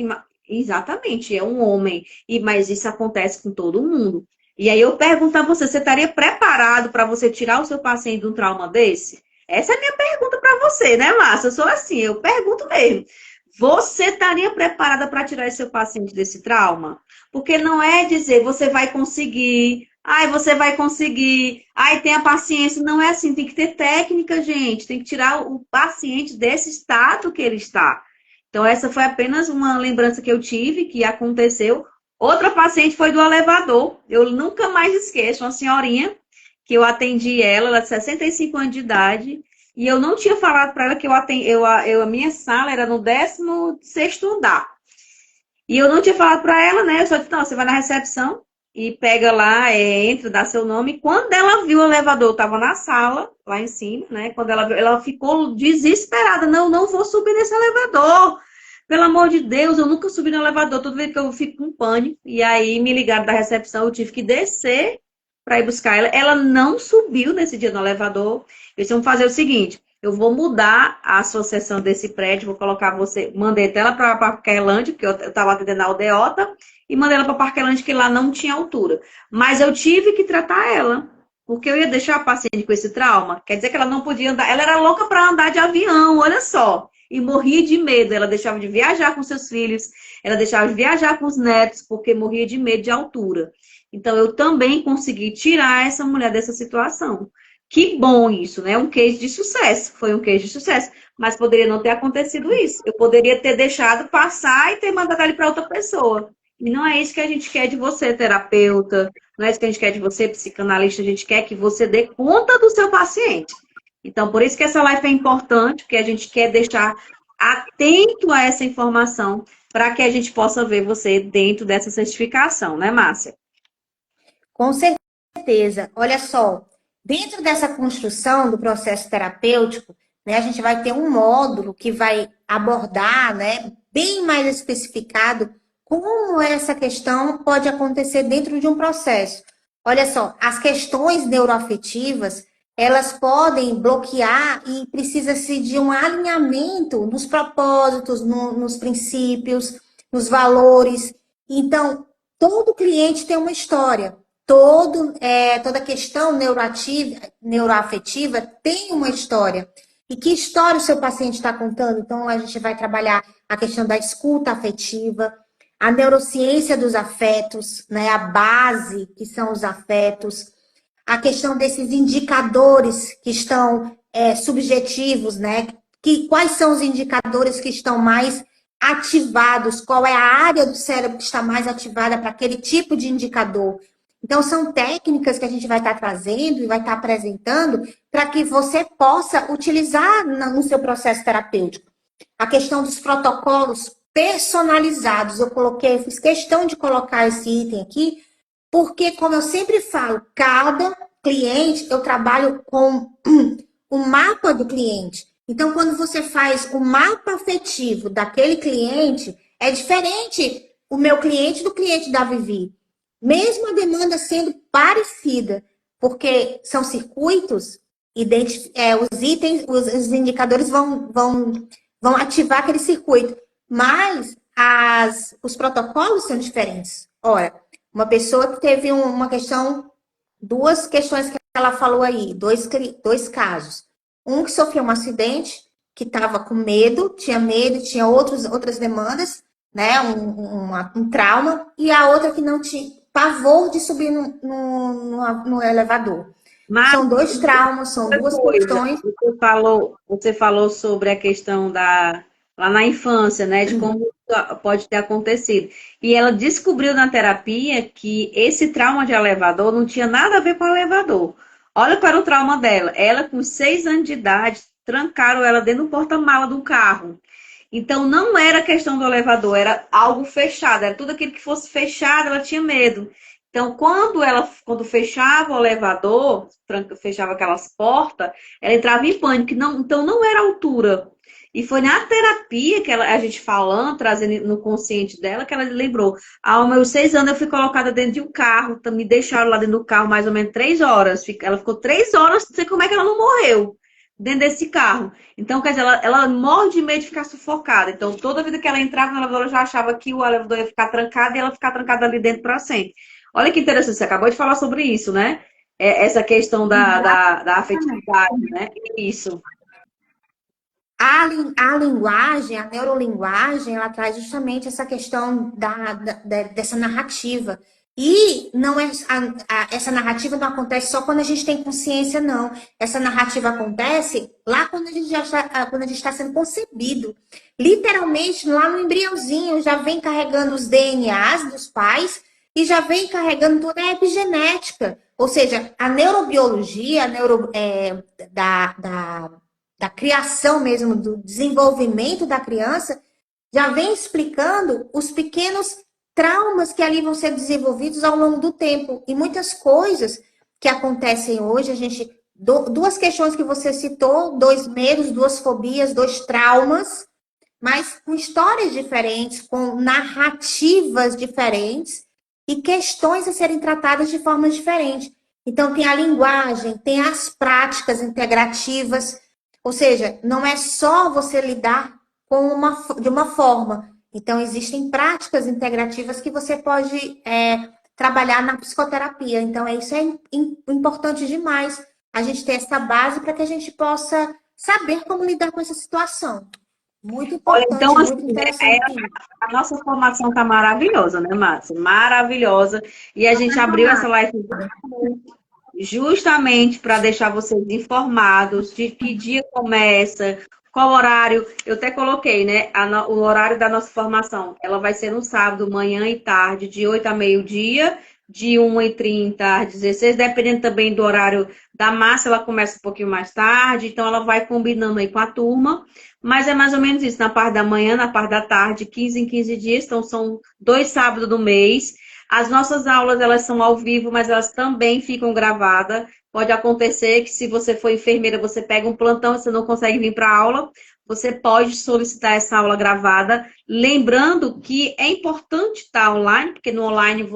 Exatamente, é um homem. Mas isso acontece com todo mundo. E aí eu pergunto a você, você estaria preparado para você tirar o seu paciente de um trauma desse? Essa é a minha pergunta para você, né, Márcia? Eu sou assim, eu pergunto mesmo. Você estaria preparada para tirar esse seu paciente desse trauma? Porque não é dizer você vai conseguir, ai, você vai conseguir, ai, tenha paciência. Não é assim, tem que ter técnica, gente. Tem que tirar o paciente desse estado que ele está. Então, essa foi apenas uma lembrança que eu tive, que aconteceu. Outra paciente foi do elevador. Eu nunca mais esqueço, uma senhorinha que eu atendi ela de 65 anos de idade. E eu não tinha falado para ela que a minha sala era no 16º andar. E eu não tinha falado para ela, né? Eu só disse, não, você vai na recepção e pega lá, entra, dá seu nome. Quando ela viu o elevador, eu estava na sala, lá em cima, né? Quando ela viu, ela ficou desesperada. Não, não vou subir nesse elevador. Pelo amor de Deus, eu nunca subi no elevador. Toda vez que eu fico com pânico. E aí me ligaram da recepção, eu tive que descer para ir buscar ela. Ela não subiu nesse dia no elevador. Eles vão fazer o seguinte: eu vou mudar a associação desse prédio, vou colocar você, mandei até ela para Parquelândia, porque eu estava atendendo a aldeota, e mandei ela para Parquelândia, que lá não tinha altura. Mas eu tive que tratar ela, porque eu ia deixar a paciente com esse trauma. Quer dizer que ela não podia andar, ela era louca para andar de avião, olha só. E morria de medo, ela deixava de viajar com seus filhos, ela deixava de viajar com os netos, porque morria de medo de altura. Então, eu também consegui tirar essa mulher dessa situação. Que bom isso, né? Um case de sucesso. Foi um case de sucesso. Mas poderia não ter acontecido isso. Eu poderia ter deixado passar e ter mandado ele para outra pessoa. E não é isso que a gente quer de você, terapeuta. Não é isso que a gente quer de você, psicanalista. A gente quer que você dê conta do seu paciente. Então, por isso que essa live é importante, porque a gente quer deixar atento a essa informação para que a gente possa ver você dentro dessa certificação, né, Márcia? Com certeza. Olha só, dentro dessa construção do processo terapêutico, né, a gente vai ter um módulo que vai abordar, né, bem mais especificado como essa questão pode acontecer dentro de um processo. Olha só, as questões neuroafetivas, elas podem bloquear e precisa-se de um alinhamento nos propósitos, nos princípios, nos valores. Então, todo cliente tem uma história. Toda questão neuroafetiva tem uma história. E que história o seu paciente está contando? Então, a gente vai trabalhar a questão da escuta afetiva, a neurociência dos afetos, né? A base que são os afetos, a questão desses indicadores que estão subjetivos, né? Quais são os indicadores que estão mais ativados, qual é a área do cérebro que está mais ativada para aquele tipo de indicador. Então, são técnicas que a gente vai estar trazendo e vai estar apresentando para que você possa utilizar no seu processo terapêutico. A questão dos protocolos personalizados, fiz questão de colocar esse item aqui, porque, como eu sempre falo, cada cliente, eu trabalho com o mapa do cliente. Então, quando você faz o mapa afetivo daquele cliente, é diferente o meu cliente do cliente da Vivi. Mesmo a demanda sendo parecida, porque são circuitos, os itens, os indicadores vão ativar aquele circuito, mas os protocolos são diferentes. Ora, uma pessoa que teve uma questão, duas questões que ela falou aí, dois casos. Um que sofreu um acidente, que estava com medo, tinha outras demandas, né? Um trauma, e a outra que não tinha pavor de subir no elevador. Mas São dois traumas, são duas questões. Você falou sobre a questão lá na infância, né, de como pode ter acontecido. E ela descobriu na terapia que esse trauma de elevador não tinha nada a ver com o elevador. Olha para o trauma dela. Ela, com 6 anos de idade, trancaram ela dentro do porta-mala do carro. Então, não era questão do elevador, era algo fechado. Era tudo aquilo que fosse fechado, ela tinha medo. Então, quando fechava o elevador, fechava aquelas portas, ela entrava em pânico. Então, não era altura. E foi na terapia que a gente falando, trazendo no consciente dela, que ela lembrou. Aos meus 6 anos, eu fui colocada dentro de um carro, me deixaram lá dentro do carro mais ou menos 3 horas. Ela ficou 3 horas, não sei como é que ela não morreu dentro desse carro. Então, quer dizer, ela morre de medo de ficar sufocada. Então, toda vida que ela entrava no elevador, ela já achava que o elevador ia ficar trancado e ela ficar trancada ali dentro para sempre. Olha que interessante, você acabou de falar sobre isso, né? Essa questão da afetividade, né? Isso. A linguagem, a neurolinguagem, ela traz justamente essa questão dessa narrativa. E não essa narrativa não acontece só quando a gente tem consciência, não. Essa narrativa acontece lá quando quando a gente está sendo concebido. Literalmente, lá no embriãozinho, já vem carregando os DNAs dos pais e já vem carregando toda a epigenética. Ou seja, a neurobiologia, da criação mesmo, do desenvolvimento da criança, já vem explicando os pequenos traumas que ali vão ser desenvolvidos ao longo do tempo. E muitas coisas que acontecem hoje, duas questões que você citou, 2 medos, 2 fobias, 2 traumas, mas com histórias diferentes, com narrativas diferentes e questões a serem tratadas de forma diferente. Então, tem a linguagem, tem as práticas integrativas, ou seja, não é só você lidar de uma forma. Então, existem práticas integrativas que você pode trabalhar na psicoterapia. Então, isso é importante demais, a gente ter essa base para que a gente possa saber como lidar com essa situação. Muito importante, então, assim, muito interessante. A nossa formação está maravilhosa, né, Márcia? Maravilhosa. E a gente abriu essa live justamente para deixar vocês informados de que dia começa, qual horário. Eu até coloquei, né? O horário da nossa formação. Ela vai ser no sábado, manhã e tarde, de 8 a meio-dia, de 1h30 às 16, dependendo também do horário da Márcia, ela começa um pouquinho mais tarde, então ela vai combinando aí com a turma. Mas é mais ou menos isso, na parte da manhã, na parte da tarde, 15 em 15 dias, então são 2 sábados do mês. As nossas aulas, elas são ao vivo, mas elas também ficam gravadas. Pode acontecer que se você for enfermeira, você pega um plantão e você não consegue vir para a aula, você pode solicitar essa aula gravada. Lembrando que é importante estar online, porque no online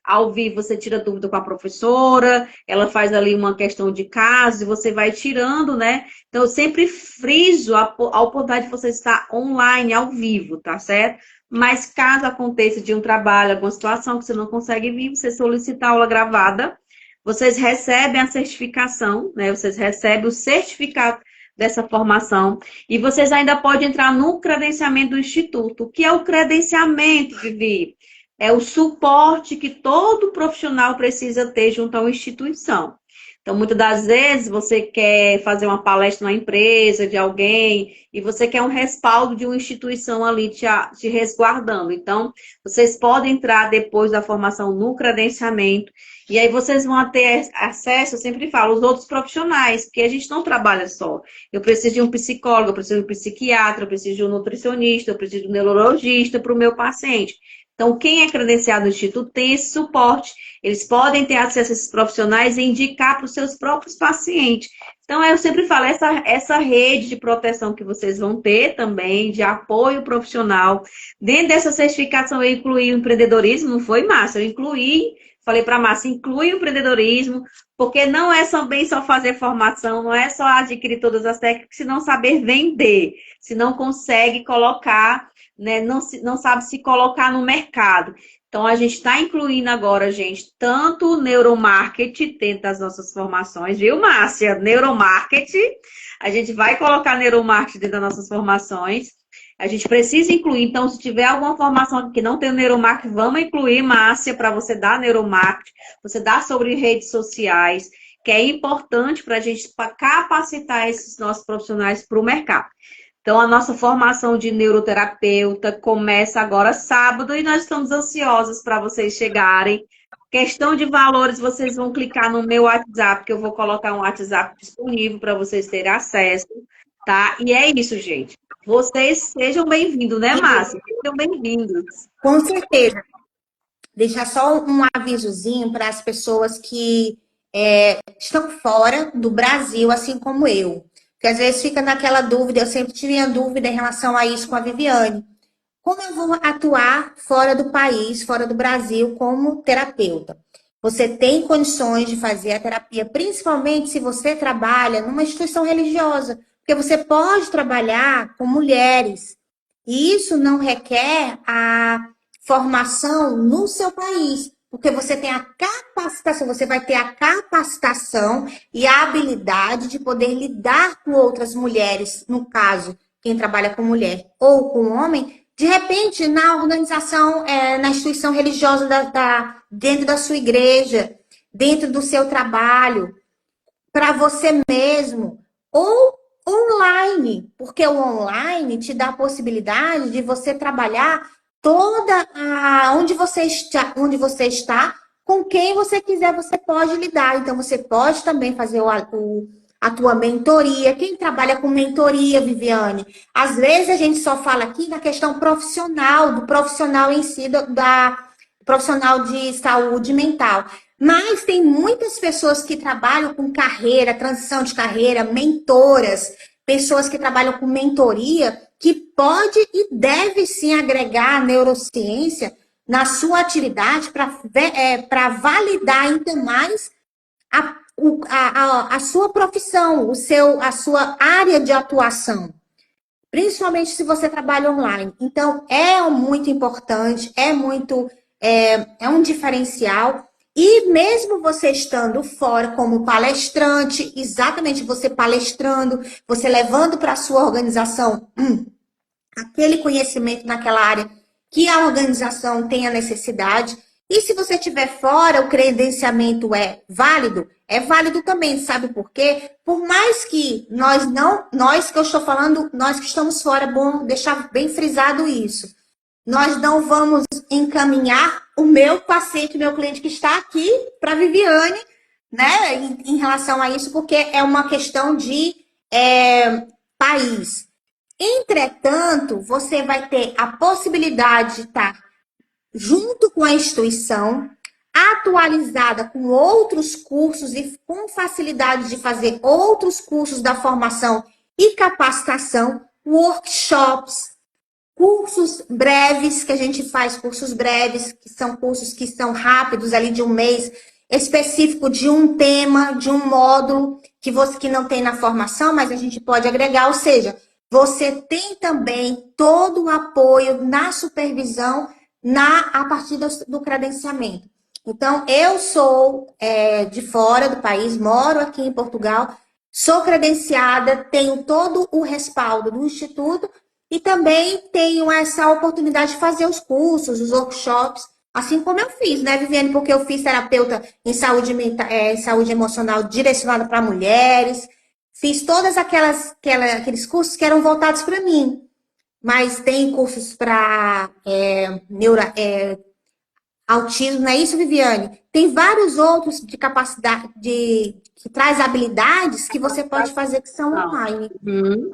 ao vivo, você tira dúvida com a professora, ela faz ali uma questão de caso e você vai tirando, né? Então, eu sempre friso a oportunidade de você estar online, ao vivo, tá certo? Mas caso aconteça de um trabalho, alguma situação que você não consegue vir, você solicita a aula gravada, vocês recebem a certificação, né? Vocês recebem o certificado dessa formação. E vocês ainda podem entrar no credenciamento do Instituto. O que é o credenciamento, Vivi? É o suporte que todo profissional precisa ter junto à instituição. Então, muitas das vezes, você quer fazer uma palestra numa empresa de alguém e você quer um respaldo de uma instituição ali te resguardando. Então, vocês podem entrar depois da formação no credenciamento e aí vocês vão ter acesso, eu sempre falo, os outros profissionais, porque a gente não trabalha só. Eu preciso de um psicólogo, eu preciso de um psiquiatra, eu preciso de um nutricionista, eu preciso de um neurologista para o meu paciente. Então, quem é credenciado no Instituto tem esse suporte. Eles podem ter acesso a esses profissionais e indicar para os seus próprios pacientes. Então, eu sempre falo, essa rede de proteção que vocês vão ter também, de apoio profissional. Dentro dessa certificação, eu incluí o empreendedorismo, não foi, Márcia? Eu incluí, falei para a Márcia, inclui o empreendedorismo, porque não é também só fazer formação, não é só adquirir todas as técnicas, se não saber vender, se não consegue colocar, né, não sabe se colocar no mercado. Então, a gente está incluindo agora, gente, tanto o neuromarketing dentro das nossas formações, viu, Márcia? Neuromarketing, a gente vai colocar neuromarketing dentro das nossas formações. A gente precisa incluir, então, se tiver alguma formação que não tem o neuromarketing, vamos incluir, Márcia, para você dar neuromarketing, você dar sobre redes sociais, que é importante para a gente capacitar esses nossos profissionais para o mercado. Então, a nossa formação de neuroterapeuta começa agora sábado e nós estamos ansiosos para vocês chegarem. Questão de valores, vocês vão clicar no meu WhatsApp, que eu vou colocar um WhatsApp disponível para vocês terem acesso, tá? E é isso, gente. Vocês sejam bem-vindos, né, Márcia? Sejam bem-vindos. Com certeza. Deixar só um avisozinho para as pessoas que estão fora do Brasil, assim como eu. Porque às vezes fica naquela dúvida, eu sempre tive a dúvida em relação a isso com a Viviane. Como eu vou atuar fora do país, fora do Brasil, como terapeuta? Você tem condições de fazer a terapia, principalmente se você trabalha numa instituição religiosa, porque você pode trabalhar com mulheres. E isso não requer a formação no seu país, porque você tem a capacitação, você vai ter a capacitação e a habilidade de poder lidar com outras mulheres, no caso, quem trabalha com mulher ou com homem, de repente, na organização, na instituição religiosa dentro da sua igreja, dentro do seu trabalho, para você mesmo, ou online, porque o online te dá a possibilidade de você trabalhar onde você está, com quem você quiser, você pode lidar. Então, você pode também fazer a tua mentoria. Quem trabalha com mentoria, Viviane? Às vezes a gente só fala aqui na questão profissional, do profissional em si, da profissional de saúde mental. Mas tem muitas pessoas que trabalham com carreira, transição de carreira, mentoras, pessoas que trabalham com mentoria, que pode e deve sim agregar a neurociência na sua atividade para validar ainda mais a sua profissão, a sua área de atuação. Principalmente se você trabalha online. Então, é muito importante, é um diferencial. E mesmo você estando fora como palestrante, exatamente você palestrando, você levando para a sua organização aquele conhecimento naquela área que a organização tem a necessidade. E se você estiver fora, o credenciamento é válido também, sabe por quê? Por mais que nós que eu estou falando, nós que estamos fora, é bom deixar bem frisado isso. Nós não vamos encaminhar o meu paciente, meu cliente que está aqui para a Viviane, né, em relação a isso, porque é uma questão de país. Entretanto, você vai ter a possibilidade de estar junto com a instituição, atualizada com outros cursos e com facilidade de fazer outros cursos da formação e capacitação, workshops, cursos breves, que a gente faz cursos breves, que são cursos que são rápidos, ali de um mês, específico de um tema, de um módulo, que não tem na formação, mas a gente pode agregar, ou seja, você tem também todo o apoio na supervisão a partir do credenciamento. Então, eu sou de fora do país, moro aqui em Portugal, Sou credenciada, tenho todo o respaldo do Instituto e também tenho essa oportunidade de fazer os cursos, os workshops, assim como eu fiz, né, Viviane? Porque eu fiz terapeuta em saúde mental, em saúde emocional direcionada para mulheres, fiz todas aqueles cursos que eram voltados para mim, mas tem cursos para autismo, não é isso, Viviane? Tem vários outros de capacidade, que traz habilidades que você pode fazer que são Não. online. Uhum.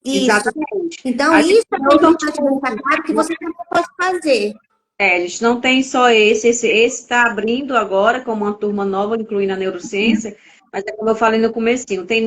Isso. Exatamente. Então, A gente isso tem é outros importante deixar cursos. claro que você também pode fazer. A gente não tem só esse está abrindo agora como uma turma nova, incluindo a neurociência, mas é como eu falei no comecinho, tem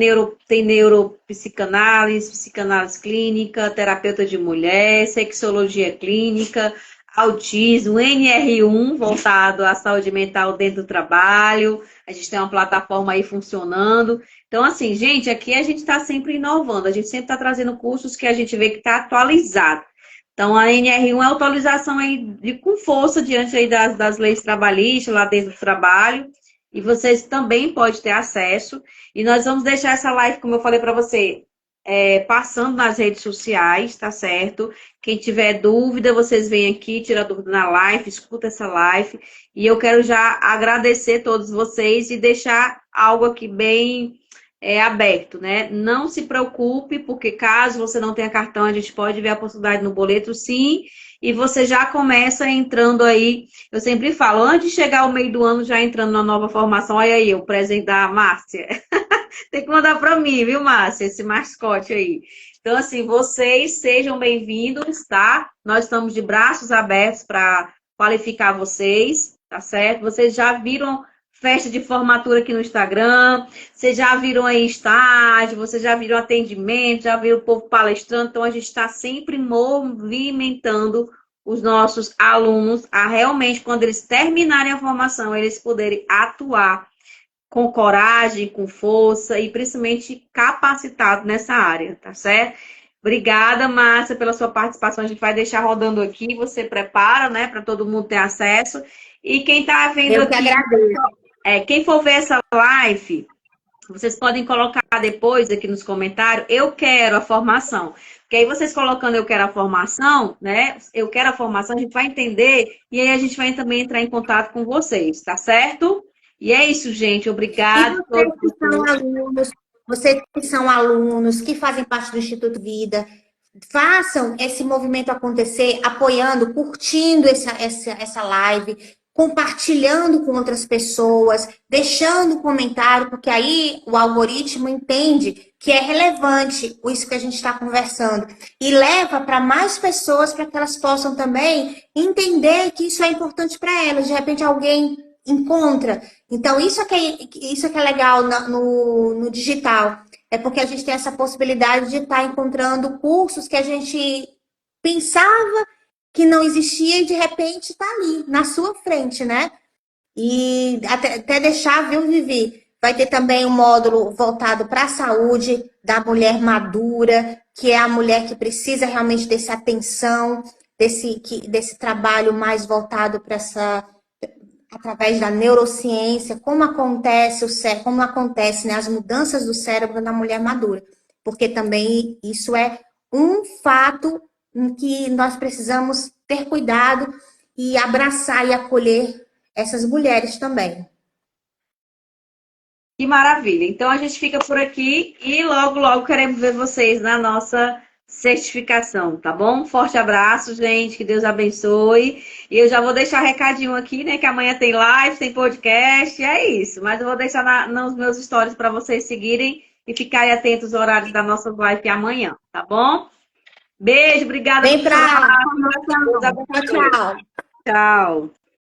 neuropsicanálise, psicanálise clínica, terapeuta de mulher, sexologia clínica, autismo, NR1 voltado à saúde mental dentro do trabalho, a gente tem uma plataforma aí funcionando. Então, assim, gente, aqui a gente está sempre inovando, a gente sempre está trazendo cursos que a gente vê que está atualizado. Então, a NR1 é autorização aí com força diante aí das leis trabalhistas, lá dentro do trabalho, e vocês também podem ter acesso. E nós vamos deixar essa live, como eu falei para você, passando nas redes sociais, tá certo? Quem tiver dúvida, vocês vêm aqui, tira dúvida na live, escuta essa live. E eu quero já agradecer todos vocês e deixar algo aqui bem aberto, né? Não se preocupe, porque caso você não tenha cartão, a gente pode ver a possibilidade no boleto, sim, e você já começa entrando aí. Eu sempre falo, antes de chegar ao meio do ano, já entrando na nova formação. Olha aí, o presente da Márcia. Tem que mandar para mim, viu, Márcia, esse mascote aí. Então, assim, vocês sejam bem-vindos, tá? Nós estamos de braços abertos para qualificar vocês, tá certo? Vocês já viram festa de formatura aqui no Instagram, vocês já viram aí estágio, vocês já viram atendimento, já viram o povo palestrando, então a gente está sempre movimentando os nossos alunos a realmente, quando eles terminarem a formação, eles poderem atuar com coragem, com força e principalmente capacitado nessa área, tá certo? Obrigada, Márcia, pela sua participação. A gente vai deixar rodando aqui, você prepara, né, para todo mundo ter acesso. E quem está vendo Eu que aqui, agradeço. quem for ver essa live, vocês podem colocar depois aqui nos comentários, eu quero a formação. Porque aí vocês colocando eu quero a formação, né? Eu quero a formação, a gente vai entender e aí a gente vai também entrar em contato com vocês, tá certo? E é isso, gente. E Obrigada a vocês todos que são vocês. alunos, que fazem parte do Instituto Vida, façam esse movimento acontecer, apoiando, curtindo essa live, compartilhando com outras pessoas, deixando comentário, porque aí o algoritmo entende que é relevante isso que a gente está conversando e leva para mais pessoas para que elas possam também entender que isso é importante para elas. De repente alguém encontra. Então, isso é legal no digital. É porque a gente tem essa possibilidade de estar encontrando cursos que a gente pensava que não existia e de repente está ali, na sua frente, né? E até deixar, viu, Vivi? Vai ter também um módulo voltado para a saúde da mulher madura, que é a mulher que precisa realmente dessa atenção, desse trabalho mais voltado para essa através da neurociência, como acontece, né, as mudanças do cérebro na mulher madura. Porque também isso é um fato em que nós precisamos ter cuidado e abraçar e acolher essas mulheres também. Que maravilha. Então a gente fica por aqui e logo, logo queremos ver vocês na nossa certificação, tá bom? Forte abraço, gente. Que Deus abençoe. E eu já vou deixar recadinho aqui, né? Que amanhã tem live, tem podcast, e é isso. Mas eu vou deixar nos meus stories para vocês seguirem e ficarem atentos aos horários da nossa live amanhã, tá bom? Beijo, obrigada Vem por para falar. a Deus informação. Tchau, abençoe. tchau. Tchau.